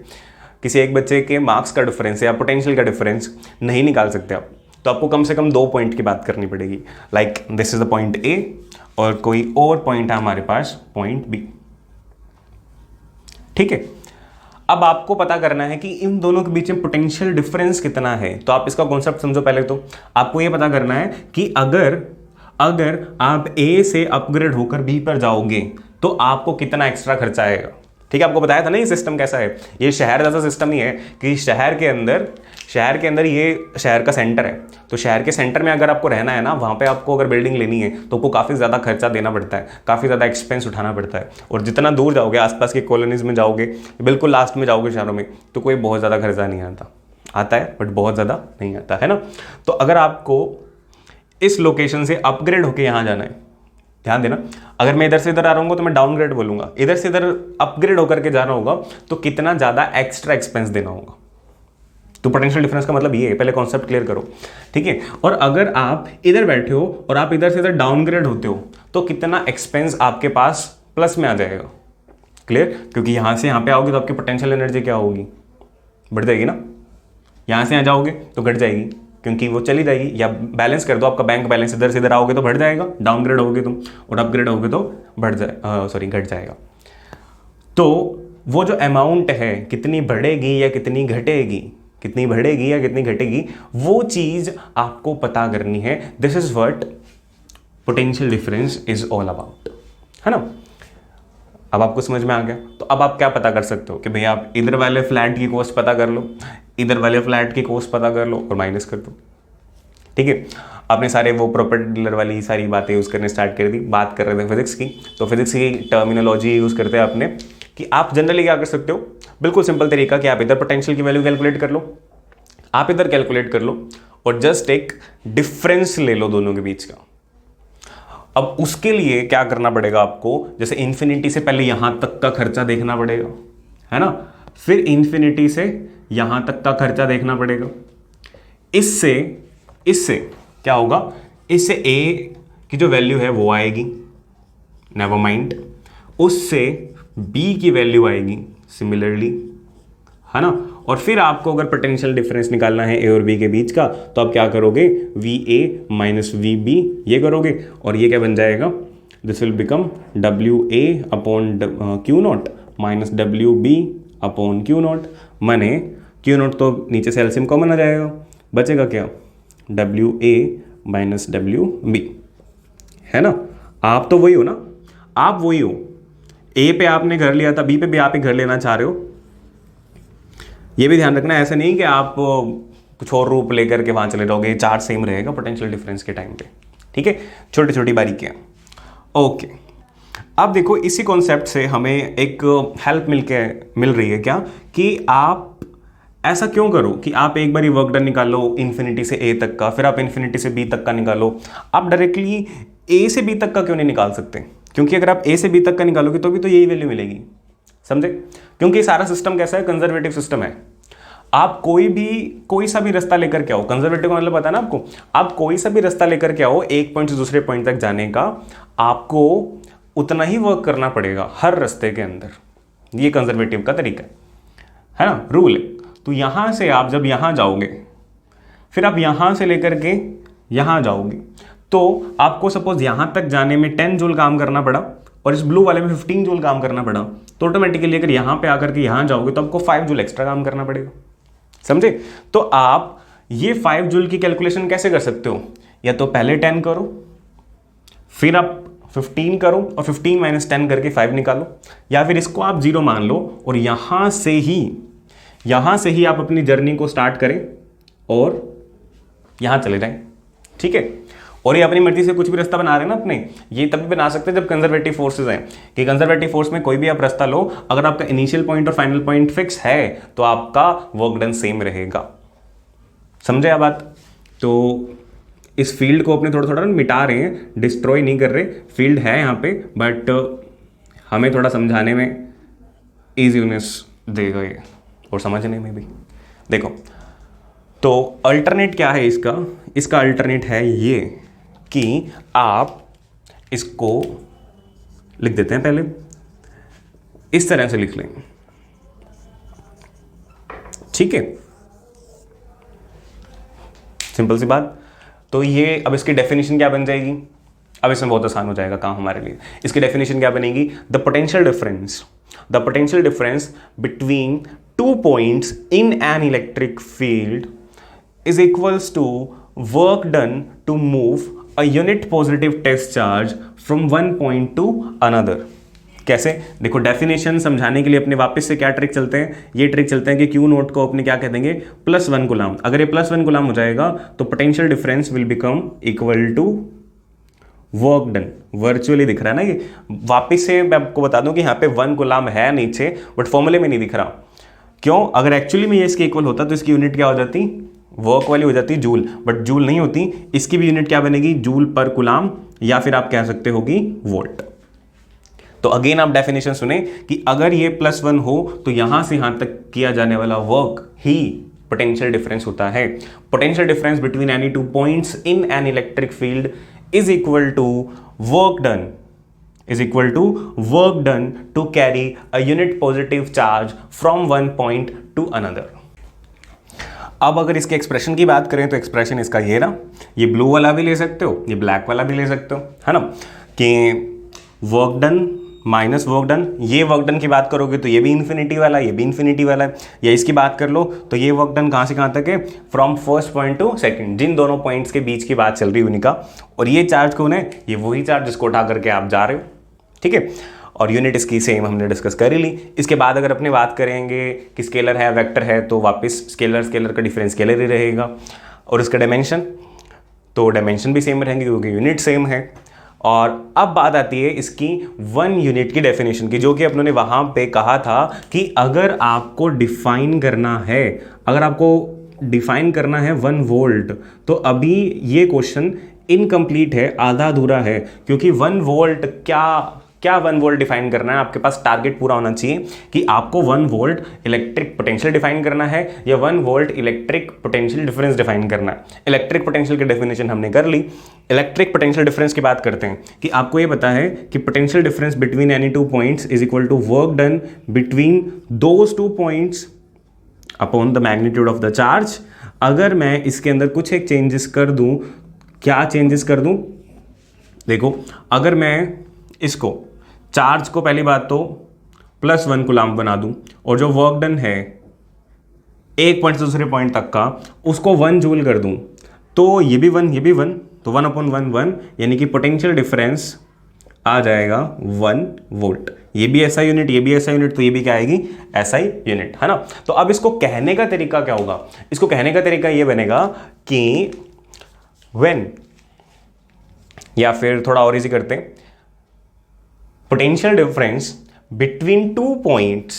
S1: किसी एक बच्चे के मार्क्स का डिफरेंस या पोटेंशियल का डिफरेंस नहीं निकाल सकते आप, तो आपको कम से कम 2 पॉइंट की बात करनी पड़ेगी। Like this is the point A और कोई और पॉइंट है हमारे पास पॉइंट बी। ठीक है, अब आपको पता करना है कि इन दोनों के बीच में पोटेंशियल डिफरेंस कितना है। तो आप इसका कॉन्सेप्ट समझो। पहले तो आपको ये पता करना है कि अगर आप ए से अपग्रेड होकर बी पर जाओगे तो आपको कितना एक्स्ट्रा खर्चा आएगा। ठीक है, आपको बताया था ना ये सिस्टम कैसा है। ये शहर जैसा सिस्टम ही है कि शहर के अंदर ये शहर का सेंटर है, तो शहर के सेंटर में अगर आपको रहना है ना, वहाँ पे आपको अगर बिल्डिंग लेनी है तो आपको काफ़ी ज़्यादा खर्चा देना पड़ता है, काफ़ी ज़्यादा एक्सपेंस उठाना पड़ता है। और जितना दूर जाओगे, आसपास की कॉलोनीज में जाओगे, बिल्कुल लास्ट में जाओगे शहरों में, तो कोई बहुत ज़्यादा खर्चा नहीं आता है, बट बहुत ज़्यादा नहीं आता है ना। तो अगर आपको इस लोकेशन से अपग्रेड होके यहाँ जाना है, ध्यान देना, अगर मैं इधर से इधर आ रहा हूँ तो मैं डाउनग्रेड बोलूंगा, इधर से इधर अपग्रेड होकर के जाना होगा तो कितना ज़्यादा एक्स्ट्रा एक्सपेंस देना होगा। तो पोटेंशियल डिफरेंस का मतलब ये है, पहले कॉन्सेप्ट क्लियर करो। ठीक है, और अगर आप इधर बैठे हो और आप इधर से इधर डाउनग्रेड होते हो तो कितना एक्सपेंस आपके पास प्लस में आ जाएगा। क्लियर, क्योंकि यहाँ से यहाँ पे आओगे तो आपकी पोटेंशियल एनर्जी क्या होगी, बढ़ जाएगी ना। यहाँ से यहाँ जाओगे तो घट जाएगी, क्योंकि वो चली जाएगी, या बैलेंस कर दो, आपका बैंक बैलेंस इधर से इधर आओगे तो बढ़ जाएगा, डाउनग्रेड होगे तुम, और अपग्रेड होगे तो घट जाएगा। तो वो जो अमाउंट है कितनी बढ़ेगी या कितनी घटेगी, कितनी बढ़ेगी या कितनी घटेगी, वो चीज आपको पता करनी है। This is what potential difference is all about, है ना। अब आपको समझ में आ गया। तो अब आप क्या पता कर सकते हो कि भैया आप इधर वाले फ्लैट की कॉस्ट पता कर लो, इधर वाले फ्लैट की कॉस्ट पता कर लो और माइनस कर दो। ठीक है, आपने सारे वो प्रॉपर्टी डीलर वाली सारी बातें यूज़ करने स्टार्ट कर दी। बात कर रहे थे फिजिक्स की, तो फिजिक्स की टर्मिनोलॉजी यूज़ करते हैं आपने कि आप जनरली क्या कर सकते हो, बिल्कुल सिंपल तरीका कि आप इधर पोटेंशियल की वैल्यू कैलकुलेट कर लो, आप इधर कैलकुलेट कर लो, और जस्ट एक डिफरेंस ले लो दोनों के बीच का। अब उसके लिए क्या करना पड़ेगा आपको, जैसे इन्फिनिटी से पहले यहां तक का खर्चा देखना पड़ेगा, है ना, फिर इन्फिनिटी से यहां तक का खर्चा देखना पड़ेगा। इससे क्या होगा, इससे ए की जो वैल्यू है वो आएगी, नेवर माइंड, उससे बी की वैल्यू आएगी सिमिलरली, है ना। और फिर आपको अगर पोटेंशियल डिफरेंस निकालना है ए और बी के बीच का, तो आप क्या करोगे, V A minus V B ये करोगे, और ये क्या बन जाएगा, this will become W A upon Q naught minus W B upon Q naught. माने क्यू नॉट तो नीचे से एलसीएम कॉमन आ जाएगा, बचेगा क्या, W A minus W B, है ना। आप तो वही हो ना, आप वही हो, ए पे आपने घर लिया था, बी पे भी आप ही घर लेना चाह रहे हो। ये भी ध्यान रखना, ऐसा नहीं कि आप कुछ और रूप लेकर के वहां चले जाओगे, चार्ज सेम रहेगा पोटेंशियल डिफरेंस के टाइम पे। ठीक है, छोटी छोटी बारीकियां। ओके, अब देखो इसी कॉन्सेप्ट से हमें एक हेल्प मिल रही है क्या, कि आप ऐसा क्यों करो कि आप एक बार वर्क डन निकालो इन्फिनिटी से ए तक का, फिर आप इन्फिनिटी से बी तक का निकालो। आप डायरेक्टली ए से बी तक का क्यों नहीं निकाल सकते, क्योंकि अगर आप ए से बी तक का निकालोगे तो भी तो यही वैल्यू मिलेगी, समझे। क्योंकि सारा सिस्टम कैसा है, कंजर्वेटिव सिस्टम है। आप कोई सा भी रास्ता लेकर के आओ, कंजर्वेटिव का मतलब पता है ना आपको, आप कोई सा भी रास्ता लेकर के आओ एक पॉइंट से दूसरे पॉइंट तक जाने का, आपको उतना ही वर्क करना पड़ेगा हर रास्ते के अंदर। ये कंजर्वेटिव का तरीका है ना, रूल है। तो यहां से आप जब यहां जाओगे, फिर आप यहां से लेकर के यहां जाओगे, तो आपको सपोज यहां तक जाने में 10 जूल काम करना पड़ा, और इस ब्लू वाले में 15 जूल काम करना पड़ा, तो ऑटोमेटिकली अगर यहां पे आकर के यहां जाओगे तो आपको 5 जूल एक्स्ट्रा काम करना पड़ेगा, समझे। तो आप ये 5 जूल की कैलकुलेशन कैसे कर सकते हो, या तो पहले 10 करो, फिर आप 15 करो, और 15 माइनस 10 करके 5 निकालो, या फिर इसको आप 0 मान लो, और यहां से ही आप अपनी जर्नी को स्टार्ट करें और यहां चले जाएं। ठीक है, और ये अपनी मर्जी से कुछ भी रास्ता बना रहे हैं ना अपने, ये तभी बना सकते हैं जब कंजर्वेटिव फोर्सेज हैं, कि कंजर्वेटिव फोर्स में कोई भी आप रास्ता लो, अगर आपका इनिशियल पॉइंट और फाइनल पॉइंट फिक्स है तो आपका वर्क डन सेम रहेगा, समझे आप बात। तो इस फील्ड को अपने थोड़ा थोड़ा मिटा रहे हैं, डिस्ट्रॉय नहीं कर रहे, फील्ड है यहाँ पे, बट हमें थोड़ा समझाने में ईजीनेस देगा ये, और समझने में भी। देखो, तो अल्टरनेट क्या है इसका अल्टरनेट है ये कि आप इसको लिख देते हैं, पहले इस तरह से लिख लें, ठीक है, सिंपल सी बात। तो ये अब इसकी डेफिनेशन क्या बन जाएगी, अब इसमें बहुत आसान हो जाएगा काम हमारे लिए। इसकी डेफिनेशन क्या बनेगी, the potential difference between 2 points in an electric field is equals to work done to move a unit positive test charge from one point to another। कैसे, देखो डेफिनेशन समझाने के लिए अपने वापस से क्या ट्रिक चलते हैं, ये ट्रिक चलते हैं कि क्यू नोट को अपने क्या कह देंगे, +1 कूलाम। अगर ये +1 कूलाम हो जाएगा तो potential difference will become equal to work done. Virtually दिख रहा है ना ये, वापस से मैं आपको बता दूं कि यहाँ पे 1 कूलाम है नीचे, बट फॉर्मूले में नहीं दिख रहा। क्यों, अगर एक्चुअली में ये इसके इक्वल होता तो इसकी यूनिट क्या हो जाती, वर्क वाली हो जाती जूल, बट जूल नहीं होती। इसकी भी यूनिट क्या बनेगी, जूल पर कुलाम, या फिर आप कह सकते हो कि वोल्ट। तो अगेन आप डेफिनेशन सुने कि अगर ये +1 हो तो यहां से यहां तक किया जाने वाला वर्क ही पोटेंशियल डिफरेंस होता है। Potential difference between any 2 points in an electric field is equal to work done to carry a unit positive charge from one point to another। अब अगर इसके एक्सप्रेशन की बात करें तो एक्सप्रेशन इसका ये ना, ये ब्लू वाला भी ले सकते हो, ये ब्लैक वाला भी ले सकते हो, है ना, कि work done minus work done. ये वर्क डन की बात करोगे तो ये भी इन्फिनिटी वाला है, ये भी इन्फिनिटी वाला है। या इसकी बात कर लो तो ये वर्क डन कहाँ से कहाँ तक है, from first point to second, जिन दोनों पॉइंट्स के बीच की बात चल रही है उनका। और ये चार्ज कौन है, ये वही चार्ज जिसको उठा करके आप जा रहे हो, ठीक है। और यूनिट इसकी सेम हमने डिस्कस कर ही ली। इसके बाद अगर अपने बात करेंगे कि स्केलर है वेक्टर है, तो वापस स्केलर का डिफरेंस स्केलर ही रहेगा। और इसका डायमेंशन, तो डायमेंशन भी सेम रहेंगे क्योंकि यूनिट सेम है। और अब बात आती है इसकी 1 यूनिट की डेफिनेशन की, जो कि अपनों ने वहाँ पे कहा था कि अगर आपको डिफाइन करना है, अगर आपको डिफाइन करना है 1 वोल्ट, तो अभी ये क्वेश्चन इनकम्प्लीट है, आधा अधूरा है। क्योंकि 1 वोल्ट क्या 1 वोल्ट डिफाइन करना है, आपके पास टारगेट पूरा होना चाहिए कि आपको 1 वोल्ट इलेक्ट्रिक पोटेंशियल डिफाइन करना है या 1 volt electric potential difference define करना है। इलेक्ट्रिक पोटेंशियल की डेफिनेशन हमने कर ली। इलेक्ट्रिक पोटेंशियल डिफरेंस की बात करते हैं कि आपको ये पता है कि potential difference between any 2 points is equal to work done between those 2 points upon the magnitude of the charge. अगर मैं इसके अंदर कुछ एक चेंजेस कर दूं, क्या चेंजेस कर दूं, देखो, अगर मैं इसको चार्ज को पहली बात तो +1 कूलाम्ब बना दूं, और जो वर्क डन है एक पॉइंट से दूसरे पॉइंट तक का, उसको 1 जूल कर दूं, तो ये भी 1 ये भी 1, तो 1/1 1, यानी कि पोटेंशियल डिफरेंस आ जाएगा 1 वोल्ट। ये भी ऐसा यूनिट, ये भी ऐसा यूनिट, तो ये भी क्या आएगी, ऐसा ही यूनिट, है ना। तो अब इसको कहने का तरीका क्या होगा, इसको कहने का तरीका ये बनेगा कि व्हेन, या फिर थोड़ा और इजी करते हैं, potential difference between 2 points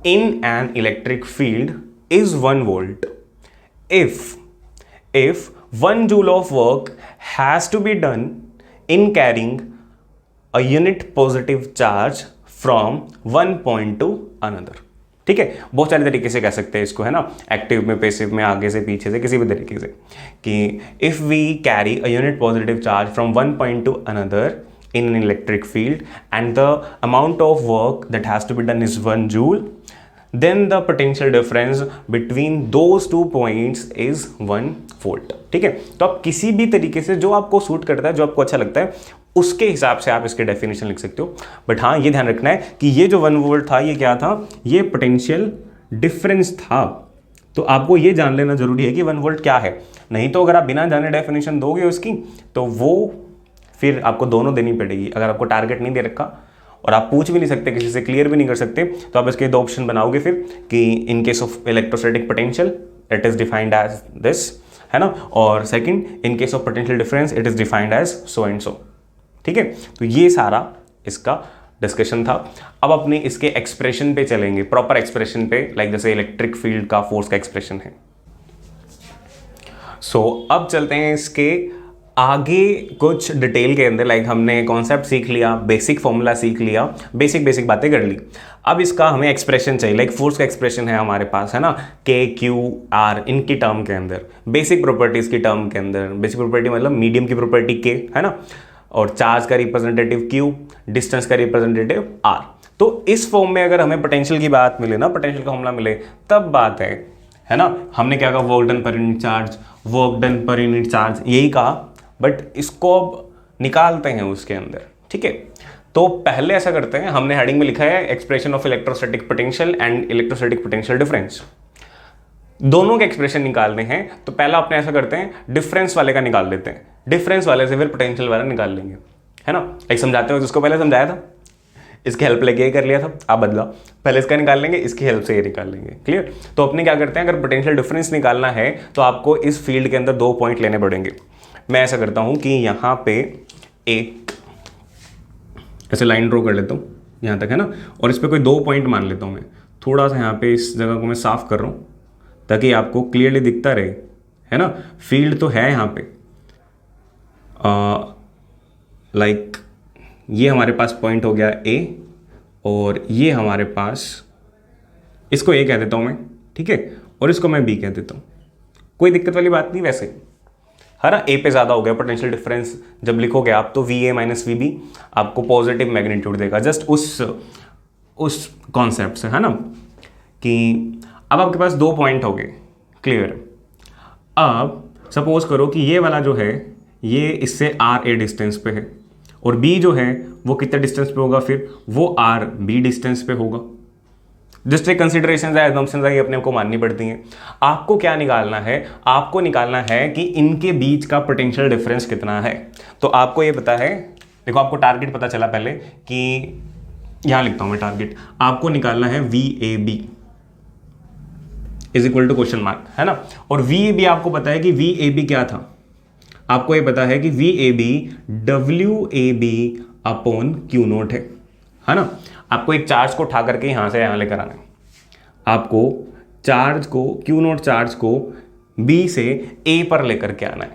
S1: in an electric field is 1 volt if 1 joule of work has to be done in carrying a unit positive charge from one point to another। ठीक है, बहुत सारे तरीके से कह सकते हैं इसको, है ना, एक्टिव में, पैसिव में, आगे से, पीछे से, किसी भी तरीके से, कि if we carry a unit positive charge from one point to another in an electric field and the amount of work that has to be done is 1 joule, then the potential difference between those 2 points is 1 volt। ठीक है, तो आप किसी भी तरीके से जो आपको सूट करता है, जो आपको अच्छा लगता है, उसके हिसाब से आप इसके डेफिनेशन लिख सकते हो। बट हाँ, ये ध्यान रखना है कि ये जो 1 वोल्ट था, ये क्या था, ये पोटेंशियल डिफरेंस था। तो आपको ये जान लेना जरूरी है कि 1 वोल्ट क्या है। नहीं तो अगर आप बिना जाने डेफिनेशन दोगे उसकी, तो वो फिर आपको दोनों देनी पड़ेगी। अगर आपको टारगेट नहीं दे रखा और आप पूछ भी नहीं सकते, किसी से क्लियर भी नहीं कर सकते, तो आप इसके 2 ऑप्शन बनाओगे फिर कि in case of electrostatic potential it is defined as this, है ना, और second in case of potential difference it is defined as so and so. ठीक है, तो ये सारा इसका डिस्कशन था। अब अपने इसके एक्सप्रेशन पे चलेंगे, प्रॉपर एक्सप्रेशन पे, लाइक जैसे इलेक्ट्रिक फील्ड का फोर्स का एक्सप्रेशन है। सो अब चलते हैं इसके आगे कुछ डिटेल के अंदर। लाइक हमने कॉन्सेप्ट सीख लिया, बेसिक फॉर्मूला सीख लिया, बेसिक बातें कर ली। अब इसका हमें एक्सप्रेशन चाहिए। लाइक फोर्स का एक्सप्रेशन है हमारे पास, है ना, के क्यू आर, इनकी टर्म के अंदर, बेसिक प्रॉपर्टीज की टर्म के अंदर। बेसिक प्रॉपर्टी मतलब मीडियम की प्रॉपर्टी के, है ना, और चार्ज का रिप्रेजेंटेटिव क्यू, डिस्टेंस का रिप्रेजेंटेटिव आर। तो इस फॉर्म में अगर हमें पोटेंशियल की बात मिले ना, पोटेंशियल का फॉर्मूला मिले, तब बात है ना। हमने क्या कहा, work done per unit charge, work done per unit charge, यही कहा, बट इसको अब निकालते हैं उसके अंदर। ठीक है, तो पहले ऐसा करते हैं, हमने हेडिंग में लिखा है expression of electrostatic potential and electrostatic potential difference. दोनों के एक्सप्रेशन निकालने हैं, तो पहला अपने ऐसा करते हैं, डिफरेंस वाले का निकाल लेते हैं, डिफरेंस वाले से फिर पोटेंशियल वाला निकाल लेंगे, है ना। एक समझाते हो, जिसको पहले समझाया था, इसकी हेल्प लेके ये कर लिया था, आप बदला, पहले इसका निकाल लेंगे, इसकी हेल्प से ये निकाल लेंगे। क्लियर। तो अपने क्या करते हैं, अगर पोटेंशियल डिफरेंस निकालना है तो आपको इस फील्ड के अंदर 2 पॉइंट लेने पड़ेंगे। मैं ऐसा करता हूं कि यहां पे एक ऐसे लाइन ड्रॉ कर लेता हूं यहां तक, है ना, और इस पे कोई 2 पॉइंट मान लेता हूं मैं। थोड़ा सा यहां पे इस जगह को मैं साफ कर रहा हूं ताकि आपको क्लियरली दिखता रहे, है ना। फील्ड तो है यहां पे, लाइक ये हमारे पास पॉइंट हो गया ए, और ये हमारे पास, इसको ए कह देता हूं मैं, ठीक है, और इसको मैं बी कह देता हूं। कोई दिक्कत वाली बात नहीं वैसे, है ना। ए पे ज़्यादा हो गया पोटेंशियल डिफरेंस, जब लिखोगे आप तो V A minus V B आपको पॉजिटिव मैग्नीट्यूड देगा, जस्ट उस कॉन्सेप्ट से, है ना। कि अब आपके पास 2 पॉइंट हो गए, क्लियर। अब सपोज करो कि ये वाला जो है ये इससे आर ए डिस्टेंस पे है और बी जो है वो कितने डिस्टेंस पे होगा, फिर वो आर बी डिस्टेंस पे होगा। जस्ट एक कंसिडरेशन है, एजम्पशंस है, ये अपने को माननी पड़ती हैं। आपको क्या निकालना है, आपको निकालना है कि इनके बीच का पोटेंशियल डिफरेंस कितना है। तो आपको ये पता है, देखो आपको टारगेट पता चला पहले कि यहां लिखता हूं मैं टारगेट, आपको निकालना है V A B is equal to question mark, है ना। और वी ए बी आपको पता है कि वी ए बी क्या था, आपको ये पता है कि V A B W A B upon Q naught है ना। आपको एक चार्ज को उठा करके यहां से यहां लेकर आना है, आपको चार्ज को क्यू नोट चार्ज को बी से ए पर लेकर के आना है,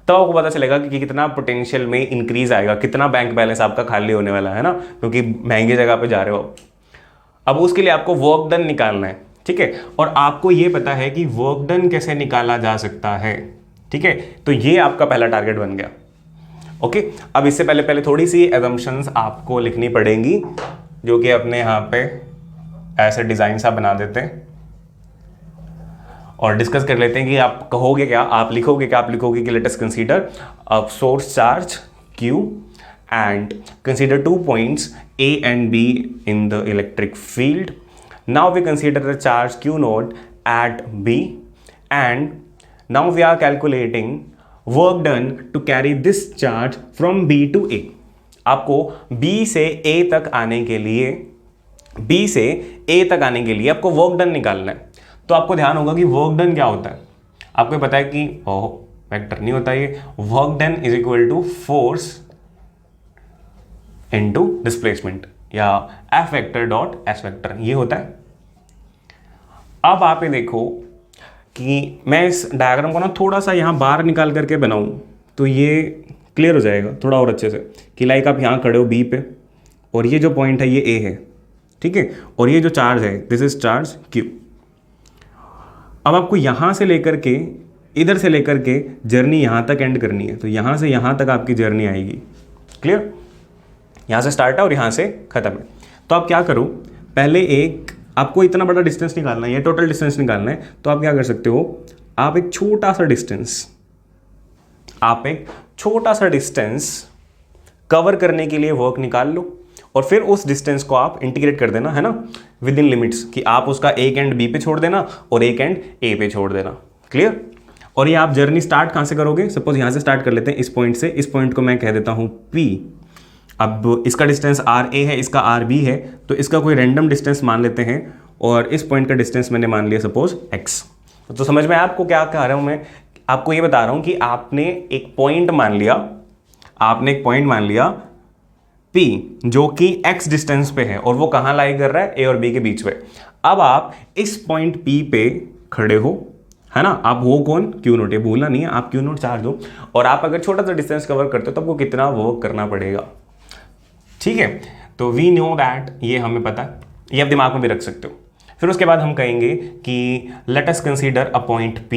S1: तब आपको पता चलेगा कि कितना पोटेंशियल में इंक्रीज आएगा, कितना बैंक बैलेंस आपका खाली होने वाला है ना, क्योंकि महंगी जगह पे जा रहे हो। अब उसके लिए आपको वर्क डन निकालना है, ठीक है। और आपको ये पता है कि वर्क डन कैसे निकाला जा सकता है, ठीक है। तो ये आपका पहला टारगेट बन गया। ओके, अब इससे पहले पहले थोड़ी सी एजम्पशंस आपको लिखनी पड़ेंगी, जो कि अपने यहाँ पे ऐसे डिजाइन सा बना देते हैं और डिस्कस कर लेते हैं कि आप कहोगे क्या, आप लिखोगे क्या। आप लिखोगे कि let us consider a source charge Q and consider 2 points A and B in the electric field. Now we consider the charge Q naught at B and now we are calculating work done to carry this charge from B to A. आपको B से A तक आने के लिए, B से A तक आने के लिए आपको वर्क डन निकालना है। तो आपको ध्यान होगा कि वर्क डन क्या होता है, आपको पता है कि वेक्टर नहीं होता ये, work done is equal to force into displacement या F vector dot S vector, ये होता है। अब आप ये देखो कि मैं इस डायग्राम को ना थोड़ा सा यहाँ बाहर निकाल करके बनाऊं तो ये क्लियर हो जाएगा थोड़ा और अच्छे से, कि लाइक आप यहाँ खड़े हो बी पे और ये जो पॉइंट है ये ए है, ठीक है, और ये जो चार्ज है दिस इज चार्ज क्यू। अब आपको यहाँ से लेकर के, इधर से लेकर के जर्नी यहाँ तक एंड करनी है, तो यहाँ से यहाँ तक आपकी जर्नी आएगी। क्लियर, यहाँ से स्टार्ट है और यहाँ से खत्म है। तो आप क्या करो, पहले एक आपको इतना बड़ा डिस्टेंस निकालना है, ये टोटल डिस्टेंस निकालना है। तो आप क्या कर सकते हो, आप एक छोटा सा डिस्टेंस कवर करने के लिए वर्क निकाल लो और फिर उस डिस्टेंस को आप इंटीग्रेट कर देना, है ना, विद इन लिमिट्स, कि आप उसका एक एंड बी पे छोड़ देना और एक एंड ए पे छोड़ देना। क्लियर। और ये आप जर्नी स्टार्ट कहाँ से करोगे, सपोज यहाँ से स्टार्ट कर लेते हैं, इस पॉइंट से। इस पॉइंट को मैं कह देता हूँ P। अब इसका डिस्टेंस आर ए है, इसका आर बी है, तो इसका कोई रैंडम डिस्टेंस मान लेते हैं और इस पॉइंट का डिस्टेंस मैंने मान लिया सपोज x। तो समझ में आपको क्या कह रहा हूँ मैं, आपको ये बता रहा हूँ कि आपने एक पॉइंट मान लिया P जो कि x डिस्टेंस पे है और वो कहाँ लाई कर रहा है, A और B के बीच में। अब आप इस पॉइंट P पे खड़े हो, है ना, आप हो कौन, क्यू नोट, ये भूलना नहीं है, आप क्यू नोट चार्ज हो और आप अगर छोटा सा डिस्टेंस कवर करते हो तो आपको कितना वर्क करना पड़ेगा, ठीक है। तो वी नो दैट, ये हमें पता है, ये आप दिमाग में भी रख सकते हो। फिर उसके बाद हम कहेंगे कि let us consider a point P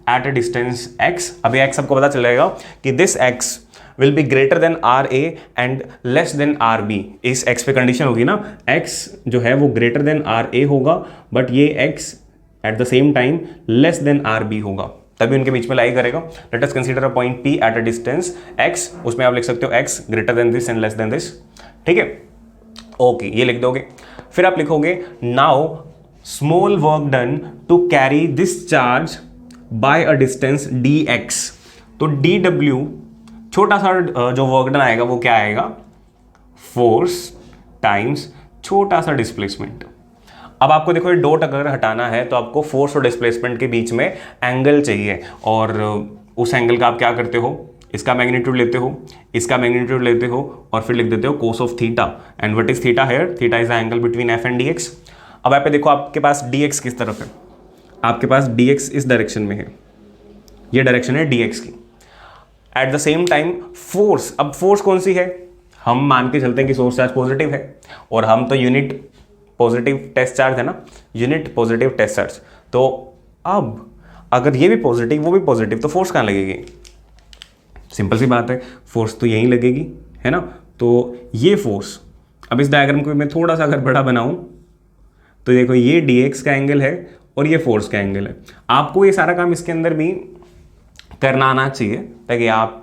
S1: at a distance x। अभी x आपको पता चलेगा कि this x will be greater than R A and less than R B. इस x पे कंडीशन होगी ना, x जो है वो ग्रेटर देन आर ए होगा बट ये x at the same time less than R B होगा, तभी उनके बीच में लाई करेगा। Let us consider a point P at a distance x, उसमें आप लिख सकते हो x greater than this and less than this, ठीक है। ओके, ये लिख दोगे। फिर आप लिखोगे now small work done to carry this charge by a distance dx। तो dw छोटा सा जो वर्क डन आएगा वो क्या आएगा, फोर्स टाइम्स छोटा सा डिस्प्लेसमेंट। अब आपको देखो ये डॉट अगर हटाना है तो आपको फोर्स और डिस्प्लेसमेंट के बीच में एंगल चाहिए और उस एंगल का आप क्या करते हो, इसका मैग्नीट्यूड लेते हो, इसका मैग्नीट्यूड लेते हो और फिर लिख देते हो cos of theta. And what is theta here, theta is the angle between F and dx। अब आप देखो आपके पास dx किस तरफ है, आपके पास dx इस डायरेक्शन में है, ये डायरेक्शन है dx की। Eight the same time force, अब फोर्स कौन सी है, हम मान के चलते हैं कि सोर्स चार्ज पॉजिटिव है और हम तो यूनिट पॉजिटिव टेस्ट चार्ज है ना, यूनिट पॉजिटिव टेस्ट चार्ज। तो अब अगर ये भी पॉजिटिव वो भी पॉजिटिव तो फोर्स कहाँ लगेगी, सिंपल सी बात है, फोर्स तो यहीं लगेगी, है ना। तो ये फोर्स, अब इस डायग्राम को मैं थोड़ा सा अगर बड़ा बनाऊं तो देखो ये dx का एंगल है और ये फोर्स का एंगल है। आपको ये सारा काम इसके अंदर भी करना आना चाहिए, ताकि आप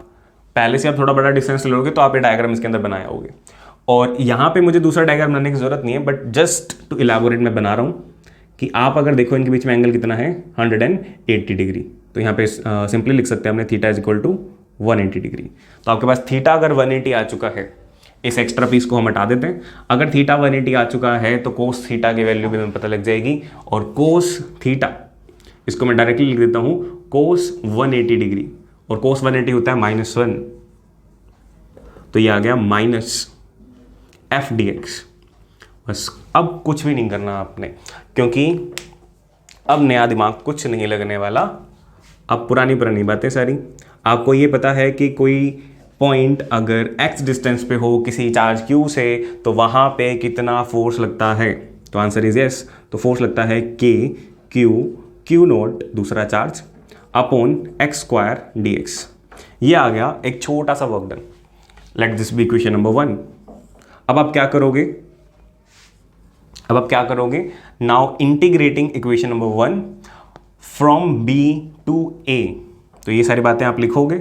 S1: पहले से आप थोड़ा बड़ा डिस्टेंस लोगे तो आप ये डायग्राम इसके अंदर बनाए होगे। और यहाँ पे मुझे दूसरा डायग्राम बनाने की जरूरत नहीं है, बट जस्ट टू इलेबोरेट मैं बना रहा हूँ कि आप अगर देखो इनके बीच में एंगल कितना है 180 डिग्री, तो यहाँ पे सिंपली लिख सकते हैं हमने theta is equal to 180 degree. तो आपके पास थीटा अगर 180 आ चुका है, इस एक्स्ट्रा पीस को हम हटा देते हैं। अगर थीटा 180 आ चुका है तो कोस थीटा की वैल्यू भी हमें पता लग जाएगी, और कोस थीटा इसको मैं डायरेक्टली लिख देता हूँ कोस 180 डिग्री, और कोस 180 होता है -1, तो ये आ गया -f dx। बस अब कुछ भी नहीं करना आपने, क्योंकि अब नया दिमाग कुछ नहीं लगने वाला। अब पुरानी बातें सारी आपको ये पता है कि कोई पॉइंट अगर x डिस्टेंस पे हो किसी चार्ज q से, तो वहाँ पे कितना फोर्स लगता है, तो आंसर इज यस। तो फोर्स लगता है k q नोट दूसरा चार्ज अपॉन x² dx। ये आ गया एक छोटा सा work done. Let this be equation number 1। अब आप क्या करोगे, now integrating equation number 1 from b to a। तो ये सारी बातें आप लिखोगे,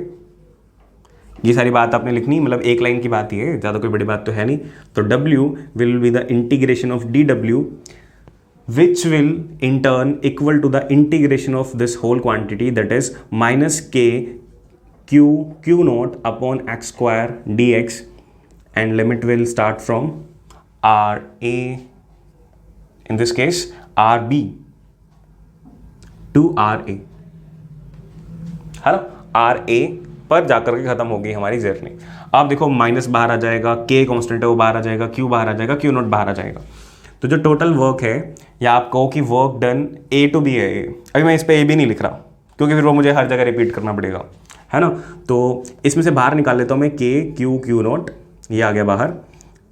S1: ये सारी बात आपने लिखनी, मतलब एक लाइन की बात ही है, ज़्यादा कोई बड़ी बात तो है नहीं। तो w will be the integration of dw which will in turn equal to the integration of this whole quantity, that is minus k q naught upon x² dx, and limit will start from r a, in this case r b to r a, है ना। r a पर जाकर के खत्म होगी हमारी journey. अब देखो माइनस बाहर आ जाएगा, k कांस्टेंट है वो बाहर आ जाएगा, q बाहर आ जाएगा, q नॉट बाहर आ जाएगा। तो जो टोटल वर्क है, या आप कहो कि work done a to b है। अभी मैं इस पे a भी नहीं लिख रहा, क्योंकि फिर वो मुझे हर जगह रिपीट करना पड़ेगा, है ना। तो इसमें से बाहर निकाल लेता हूँ मैं k q नॉट, ये आ गया बाहर।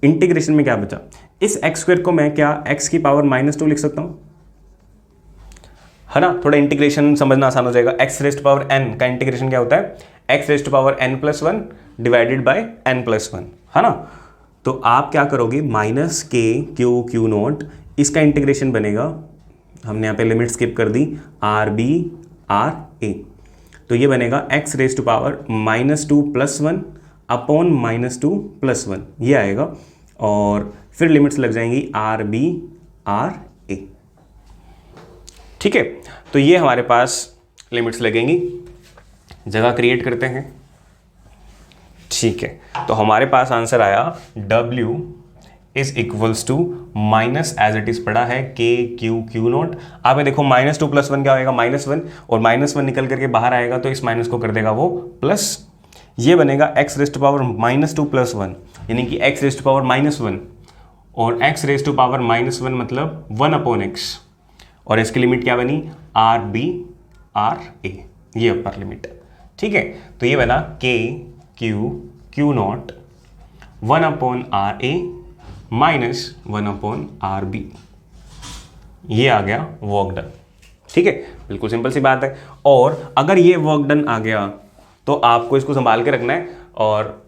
S1: इंटीग्रेशन में क्या बचा, इस x² को मैं क्या x की पावर -2 लिख सकता हूँ, है ना। थोड़ा इंटीग्रेशन समझना आसान हो जाएगा। x रेस्ट पावर n का इंटीग्रेशन क्या होता है, x rest power n+1 divided by n+1, है ना। तो आप क्या करोगे, -k q नॉट, इसका इंटीग्रेशन बनेगा, हमने यहाँ पे लिमिट स्किप कर दी, r b r a। तो ये बनेगा x रेस्ट पावर -2+1 अपॉन -2+1, ये आएगा, और फिर लिमिट्स लग जाएंगी r b r a। ठीक है, तो ये हमारे पास लिमिट्स लगेंगी। जगह क्रिएट करते हैं, ठीक है। तो हमारे पास आंसर आया w is equals to minus, as it is पड़ा है k q नॉट। आप ये देखो -2+1 क्या होएगा, -1, और -1 निकल करके बाहर आएगा तो इस माइनस को कर देगा वो प्लस। ये बनेगा x रेस्ट पावर -2+1, यानी कि x रेस्ट पावर -1, और x रेस्ट पावर -1 मतलब 1/x, और इसकी लिमिट क्या बनी, r b r a, ये अपर लिमिट है। ठीक है, तो ये बना k q not 1/r a minus 1/r b, ये आ गया वर्क डन। ठीक है, बिल्कुल सिंपल सी बात है। और अगर ये वर्क डन आ गया तो आपको इसको संभाल के रखना है, और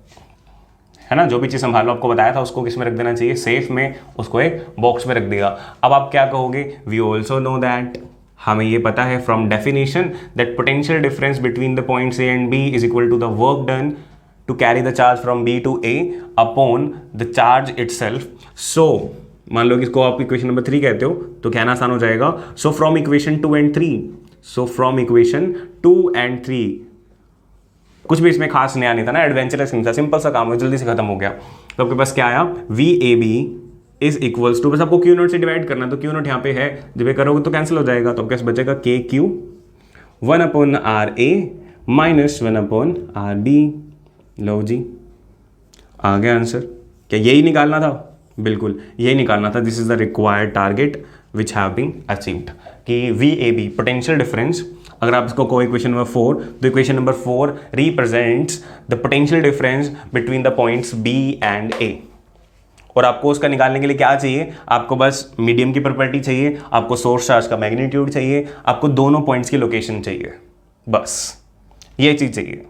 S1: है ना, जो भी चीज़ संभालो आपको बताया था उसको किस में रख देना चाहिए, सेफ में, उसको एक बॉक्स में रख देगा। अब आप क्या कहोगे, वी ऑल्सो नो दैट, हमें ये पता है from definition that potential difference between the points A and B is equal to the work done to carry the charge from B to A upon the charge itself. So मान लो कि इसको आप equation number 3 कहते हो, तो कहना आसान हो जाएगा, so from equation 2 and 3, so from equation 2 and 3, कुछ भी इसमें खास नया नहीं था ना, एडवेंचरस नहीं था, सिंपल सा काम है, जल्दी से खत्म हो गया। तो आपके पास क्या आया, V A B is equals to, बस आपको क्यू नोट से डिवाइड करना, तो क्यू नोट यहाँ पे है, जब ये करोगे तो कैंसिल हो जाएगा, तो आपके पास बचेगा के Q 1/r a minus 1/r b। लो जी, आ गया आंसर। क्या यही निकालना था, बिल्कुल यही निकालना था। This is the required target which have been achieved, कि V A B potential difference, अगर आप इसको कहो इक्वेशन नंबर 4, तो equation number 4 represents the potential difference between the points B and A। और आपको उसका निकालने के लिए क्या चाहिए, आपको बस मीडियम की प्रॉपर्टी चाहिए, आपको सोर्स चार्ज का मैग्नीट्यूड चाहिए, आपको दोनों पॉइंट्स की लोकेशन चाहिए, बस ये चीज़ चाहिए।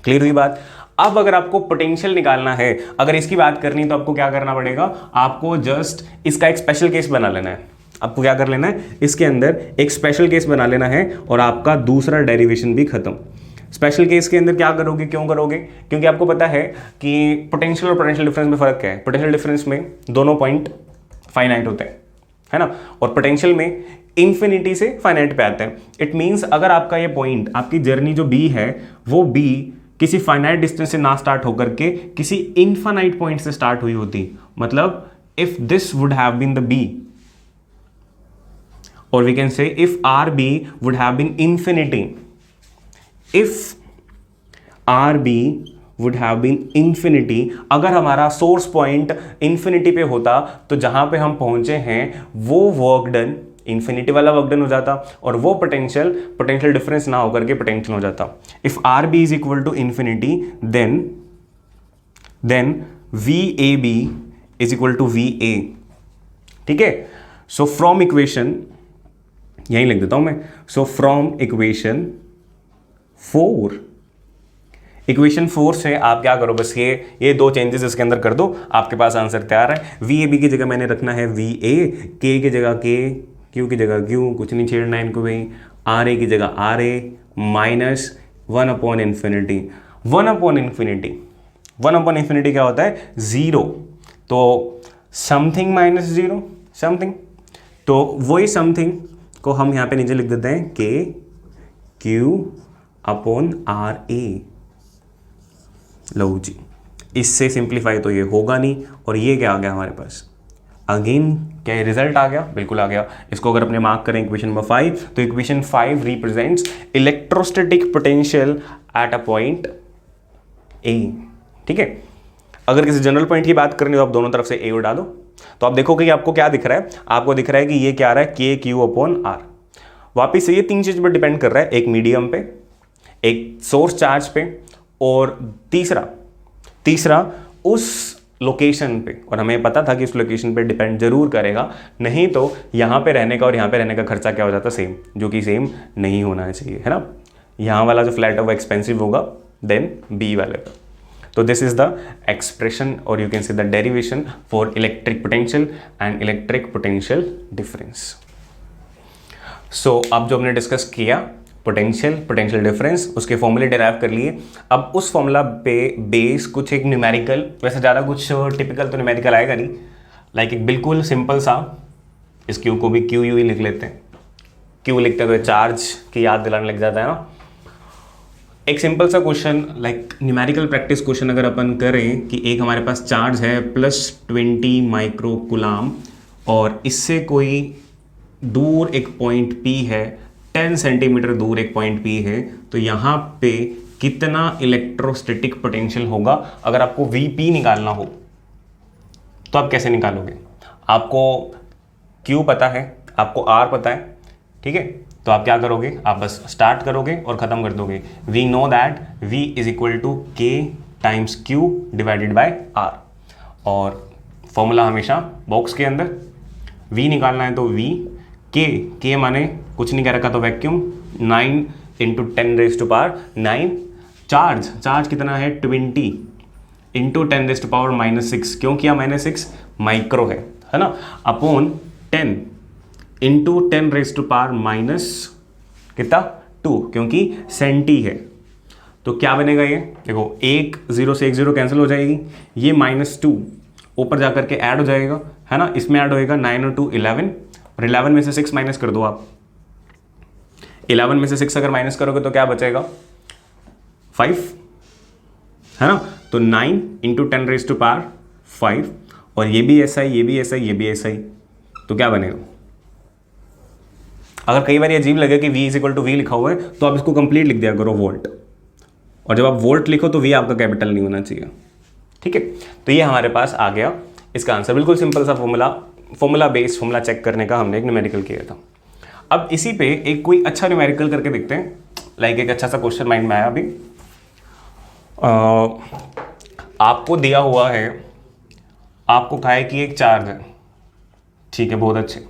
S1: क्लियर हुई बात। अब अगर आपको पोटेंशियल निकालना है, अगर इसकी बात करनी, तो आपको क्या करना पड़ेगा, आपको जस्ट इसका एक स्पेशल केस बना लेना है। आपको क्या कर लेना है, इसके अंदर एक स्पेशल केस बना लेना है और आपका दूसरा डेरिवेशन भी खत्म। स्पेशल केस के अंदर क्या करोगे, क्यों करोगे, क्योंकि आपको पता है कि पोटेंशियल और पोटेंशियल डिफरेंस में फर्क क्या है। पोटेंशियल डिफरेंस में दोनों पॉइंट फाइनाइट होते हैं, है ना, और पोटेंशियल में इंफिनिटी से फाइनाइट पे आते हैं। इट मींस अगर आपका ये पॉइंट, आपकी जर्नी जो बी है वो बी किसी फाइनाइट डिस्टेंस से ना स्टार्ट होकर के किसी इनफाइनाइट पॉइंट से स्टार्ट हुई होती, मतलब if this would have been the B, or we can say if RB would have been infinity, if RB would have been infinity, अगर हमारा सोर्स पॉइंट इंफिनिटी पे होता तो जहां पे हम पहुंचे हैं वो वर्क डन इंफिनिटी वाला वर्क डन हो जाता और वो पोटेंशियल डिफरेंस ना होकर के पोटेंशियल हो जाता। If RB is equal to infinity then VAB is equal to VA। ठीक है, सो फ्रॉम इक्वेशन, यहीं लिख देता हूं मैं, सो फ्रॉम इक्वेशन 4 से आप क्या करो, बस ये दो चेंजेस इसके अंदर कर दो, आपके पास आंसर तैयार है। VAB की जगह मैंने रखना है VA, K की जगह K, Q की जगह Q, कुछ नहीं छेड़ना इनको भाई, RA की जगह RA माइनस 1/infinity। 1/infinity क्या होता है, 0, तो समथिंग माइनस 0 समथिंग, तो वही समथिंग को हम यहां पे नीचे लिख देते हैं KQ/RA। लो जी, इससे सिंप्लीफाई तो ये होगा नहीं, और ये क्या आ गया हमारे पास, अगेन क्या रिजल्ट आ गया, बिल्कुल आ गया। इसको अगर अपने मार्क करें इक्वेशन नंबर 5, तो equation 5 represents electrostatic potential at a point A. ठीक है, अगर किसी जनरल पॉइंट की बात करनी हो आप दोनों तरफ से ए उड़ा दो, तो आप देखोगे कि आपको क्या दिख रहा है, आपको दिख रहा है कि ये क्या आ रहा है, KQ/R। वापिस से ये तीन चीज पर डिपेंड कर रहा है, एक मीडियम पे, एक सोर्स चार्ज पे, और तीसरा उस लोकेशन पे। और हमें पता था कि उस लोकेशन पे डिपेंड जरूर करेगा, नहीं तो यहां पे रहने का और यहां पे रहने का खर्चा क्या हो जाता, सेम, जो कि सेम नहीं होना चाहिए, है ना। यहां वाला जो फ्लैट है वो एक्सपेंसिव होगा देन बी वाले का। तो दिस इज द एक्सप्रेशन, और you can say the derivation for electric potential and electric potential difference. So अब जो हमने डिस्कस किया पोटेंशियल डिफरेंस, उसके फॉर्मूले डिराइव कर लिए। अब उस फॉर्मूला पे बेस कुछ एक न्यूमेरिकल, वैसे ज़्यादा कुछ टिपिकल तो न्यूमेरिकल आएगा नहीं, लाइक एक बिल्कुल सिंपल सा, इस क्यू को भी क्यू यू ही लिख लेते हैं, क्यू लिखते हुए चार्ज की याद दिलाने लग जाता है ना। एक सिंपल सा question, like numerical practice question अगर अपन करें कि एक हमारे पास चार्ज है +20 माइक्रो कूलाम, और इससे कोई दूर एक पॉइंट P है, 10 सेंटीमीटर दूर एक पॉइंट P है, तो यहाँ पे कितना इलेक्ट्रोस्टैटिक पोटेंशियल होगा। अगर आपको VP निकालना हो तो आप कैसे निकालोगे, आपको Q पता है, आपको R पता है, ठीक है, तो आप क्या करोगे, आप बस स्टार्ट करोगे और ख़त्म कर दोगे। We know that V is equal to K times Q divided by R, और फॉर्मूला हमेशा बॉक्स के अंदर। V निकालना है तो V, K माने कुछ नहीं कह रखा तो वैक्यूम, 9 इंटू 10⁻⁹ चार्ज कितना है 20 इंटू 10⁻⁻6, क्यों किया -6, माइक्रो है ना, अपॉन 10 इंटू 10⁻⁻, कितना 2, क्योंकि सेंटी है। तो क्या बनेगा ये, देखो 1 0 से 1 0 कैंसिल हो जाएगी, ये -2 ऊपर जाकर के ऐड हो जाएगा, है ना, इसमें ऐड होएगा 9 और 2 11, और 11 में से 6 माइनस कर दो आप, 11 में से 6 अगर माइनस करोगे तो क्या बचेगा 5, है ना। तो 9 इंटू 10⁻⁵, और ये भी ऐसा ही, ये भी ऐसा ही, ये भी ऐसा ही, तो क्या बनेगा। अगर कई बार ये अजीब लगे कि V is equal to V लिखा हुआ है, तो आप इसको कंप्लीट लिख दिया करो वोल्ट, और जब आप वोल्ट लिखो तो V आपका कैपिटल नहीं होना चाहिए, ठीक है। तो ये हमारे पास आ गया इसका आंसर, बिल्कुल सिंपल सा फॉर्मूला बेस्ड फॉर्मूला चेक करने का हमने एक न्यूमेरिकल किया था। अब इसी पे एक कोई अच्छा न्यूमेरिकल करके देखते हैं, लाइक एक अच्छा सा क्वेश्चन माइंड में आया अभी। आपको दिया हुआ है, आपको कहा है कि एक चार्ज है, ठीक है, बहुत अच्छे,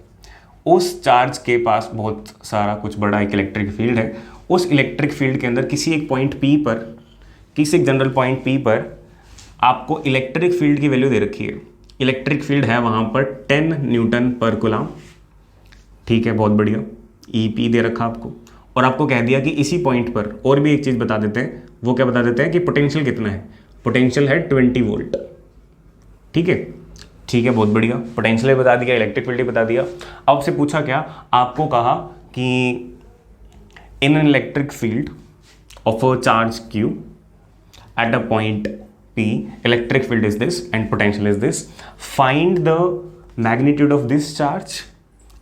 S1: उस चार्ज के पास बहुत सारा कुछ बड़ा एक इलेक्ट्रिक फील्ड है। उस इलेक्ट्रिक फील्ड के अंदर किसी एक पॉइंट P पर, किसी एक जनरल पॉइंट P पर आपको इलेक्ट्रिक फील्ड की वैल्यू दे रखी है। इलेक्ट्रिक फील्ड है वहाँ पर 10 न्यूटन पर कूलाम, ठीक है, बहुत बढ़िया। ई पी दे रखा आपको, और आपको कह दिया कि इसी पॉइंट पर और भी एक चीज़ बता देते हैं। वो क्या बता देते हैं कि पोटेंशियल कितना है। पोटेंशियल है 20 वोल्ट। ठीक है, ठीक है, बहुत बढ़िया। पोटेंशियल बता दिया, इलेक्ट्रिक फील्ड बता दिया। अब आपसे पूछा क्या, आपको कहा कि इन an electric field of a charge Q at a point P, electric field is this and potential is this. Find the magnitude of this charge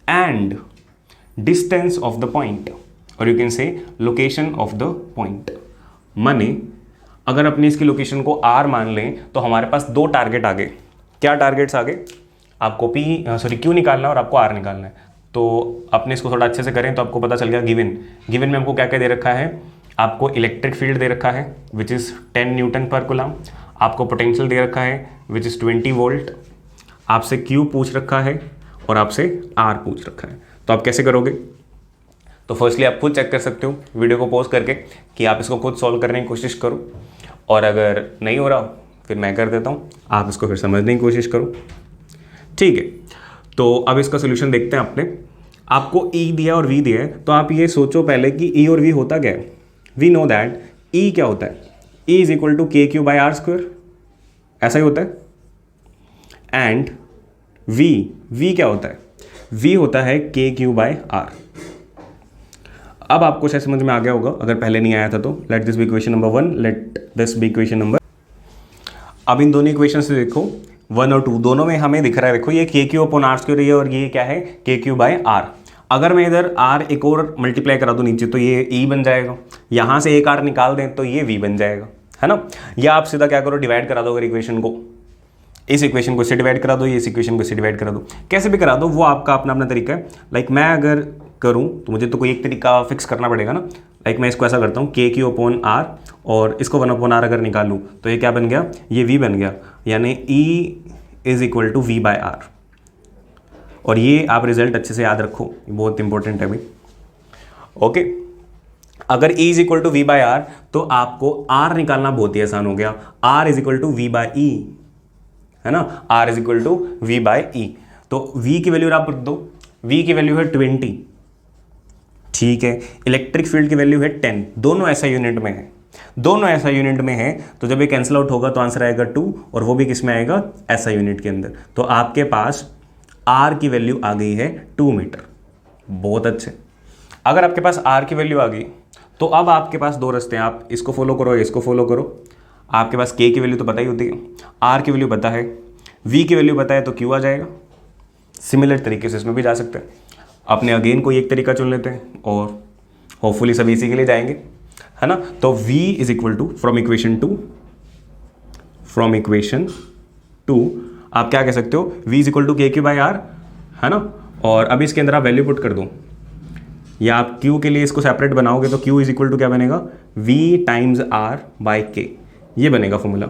S1: and distance of the point, or you can say location of the point. माने अगर अपनी इसकी location को R मान लें तो हमारे पास दो टारगेट आ गए। क्या टारगेट्स आ गए? आपको Q निकालना है और आपको R निकालना है। तो अपने इसको थोड़ा अच्छे से करें तो आपको पता चल गया। गिवन में हमको क्या क्या दे रखा है, आपको इलेक्ट्रिक फील्ड दे रखा है विच इज़ 10 न्यूटन पर कूलम, आपको पोटेंशियल दे रखा है विच इज़ 20 वोल्ट, आपसे Q पूछ रखा है और आपसे R पूछ रखा है। तो आप कैसे करोगे? तो फर्स्टली आप खुद चेक कर सकते हो वीडियो को पॉज करके कि आप इसको खुद सॉल्व करने की कोशिश करो, और अगर नहीं हो रहा फिर मैं कर देता हूँ, आप इसको फिर समझने की कोशिश करो। ठीक है, तो अब इसका सोल्यूशन देखते हैं। आपको E दिया और V दिया है, तो आप ये सोचो पहले कि E और V होता क्या है। वी नो दैट E क्या होता है, E is equal to KQ by R square, ऐसा ही होता है। एंड V क्या होता है, V होता है KQ बाई R। अब आपको शायद समझ में आ गया होगा, अगर पहले नहीं आया था तो। Let this be equation number 1, let this be equation number. अब इन दोनों इक्वेशन से देखो 1 और 2 दोनों में हमें दिख रहा है, देखो ये KQ अपॉन R स्क्वायर है और ये क्या है KQ बाई R। अगर मैं इधर R एक और मल्टीप्लाई करा दूं नीचे तो ये E बन जाएगा, यहाँ से एक R निकाल दें तो ये V बन जाएगा, है ना। या आप सीधा क्या करो, डिवाइड करा दो। अगर इक्वेशन को, इस इक्वेशन को इससे डिवाइड करा दो, इस इक्वेशन को इससे डिवाइड करा दो, कैसे भी करा दो, वो आपका अपना अपना तरीका है। लाइक मैं अगर करूँ तो मुझे तो कोई एक तरीका फिक्स करना पड़ेगा ना। लाइक मैं इसको ऐसा करता हूँ KQ अपॉन R, और इसको 1 अपॉन R अगर निकालूँ तो ये क्या बन गया, ये V बन गया, यानी E is equal to V by R। और ये आप रिजल्ट अच्छे से याद रखो, ये बहुत इंपॉर्टेंट है भाई। ओके, अगर E is equal to V by R तो आपको R निकालना बहुत ही आसान हो गया। R is equal to V by E, है ना। R is equal to V by E। तो V की वैल्यू आप रख दो, V की वैल्यू है 20, ठीक है। इलेक्ट्रिक फील्ड की वैल्यू है 10, दोनों ऐसा यूनिट में है, दोनों ऐसा यूनिट में है। तो जब ये कैंसिल आउट होगा तो आंसर आएगा 2, और वो भी किस में आएगा, ऐसा यूनिट के अंदर। तो आपके पास R की वैल्यू आ गई है 2 मीटर। बहुत अच्छे। अगर आपके पास R की वैल्यू आ गई तो अब आपके पास दो रास्ते हैं, आप इसको फॉलो करो, इसको फॉलो करो। आपके पास K की वैल्यू तो पता ही होती है, R की वैल्यू पता है, V की वैल्यू पता है, तो Q आ जाएगा। सिमिलर तरीके से इसमें भी जा सकते हैं। अपने अगेन कोई एक तरीका चुन लेते हैं और होपफुली सभी इसी के लिए जाएंगे, है ना। तो V is equal to from equation two आप क्या कह सकते हो, V is equal to KQ by R, है ना। और अब इसके अंदर आप वैल्यू पुट कर दो, या आप Q के लिए इसको सेपरेट बनाओगे तो Q इज इक्वल टू क्या बनेगा, V times R by K, ये बनेगा फॉर्मूला,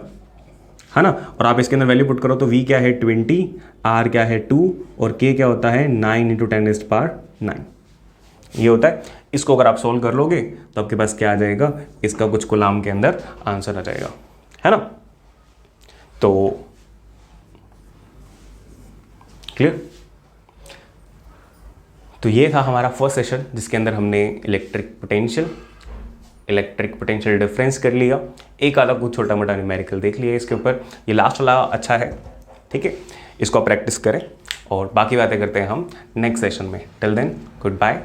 S1: है ना। और आप इसके अंदर वैल्यू पुट करो तो V क्या है 20, R क्या है 2, और K क्या होता है 9 × 10⁹ ये होता है। इसको अगर आप सोल्व कर लोगे तो आपके पास क्या आ जाएगा, इसका कुछ कूलाम के अंदर आंसर आ जाएगा, है ना। तो क्लियर। तो ये था हमारा फर्स्ट सेशन जिसके अंदर हमने इलेक्ट्रिक पोटेंशियल डिफरेंस कर लिया, एक आधा कुछ छोटा मोटा न्यूमेरिकल देख लिया इसके ऊपर। ये लास्ट वाला अच्छा है, ठीक है। इसको प्रैक्टिस करें और बाकी बातें करते हैं हम नेक्स्ट सेशन में। Till then good bye.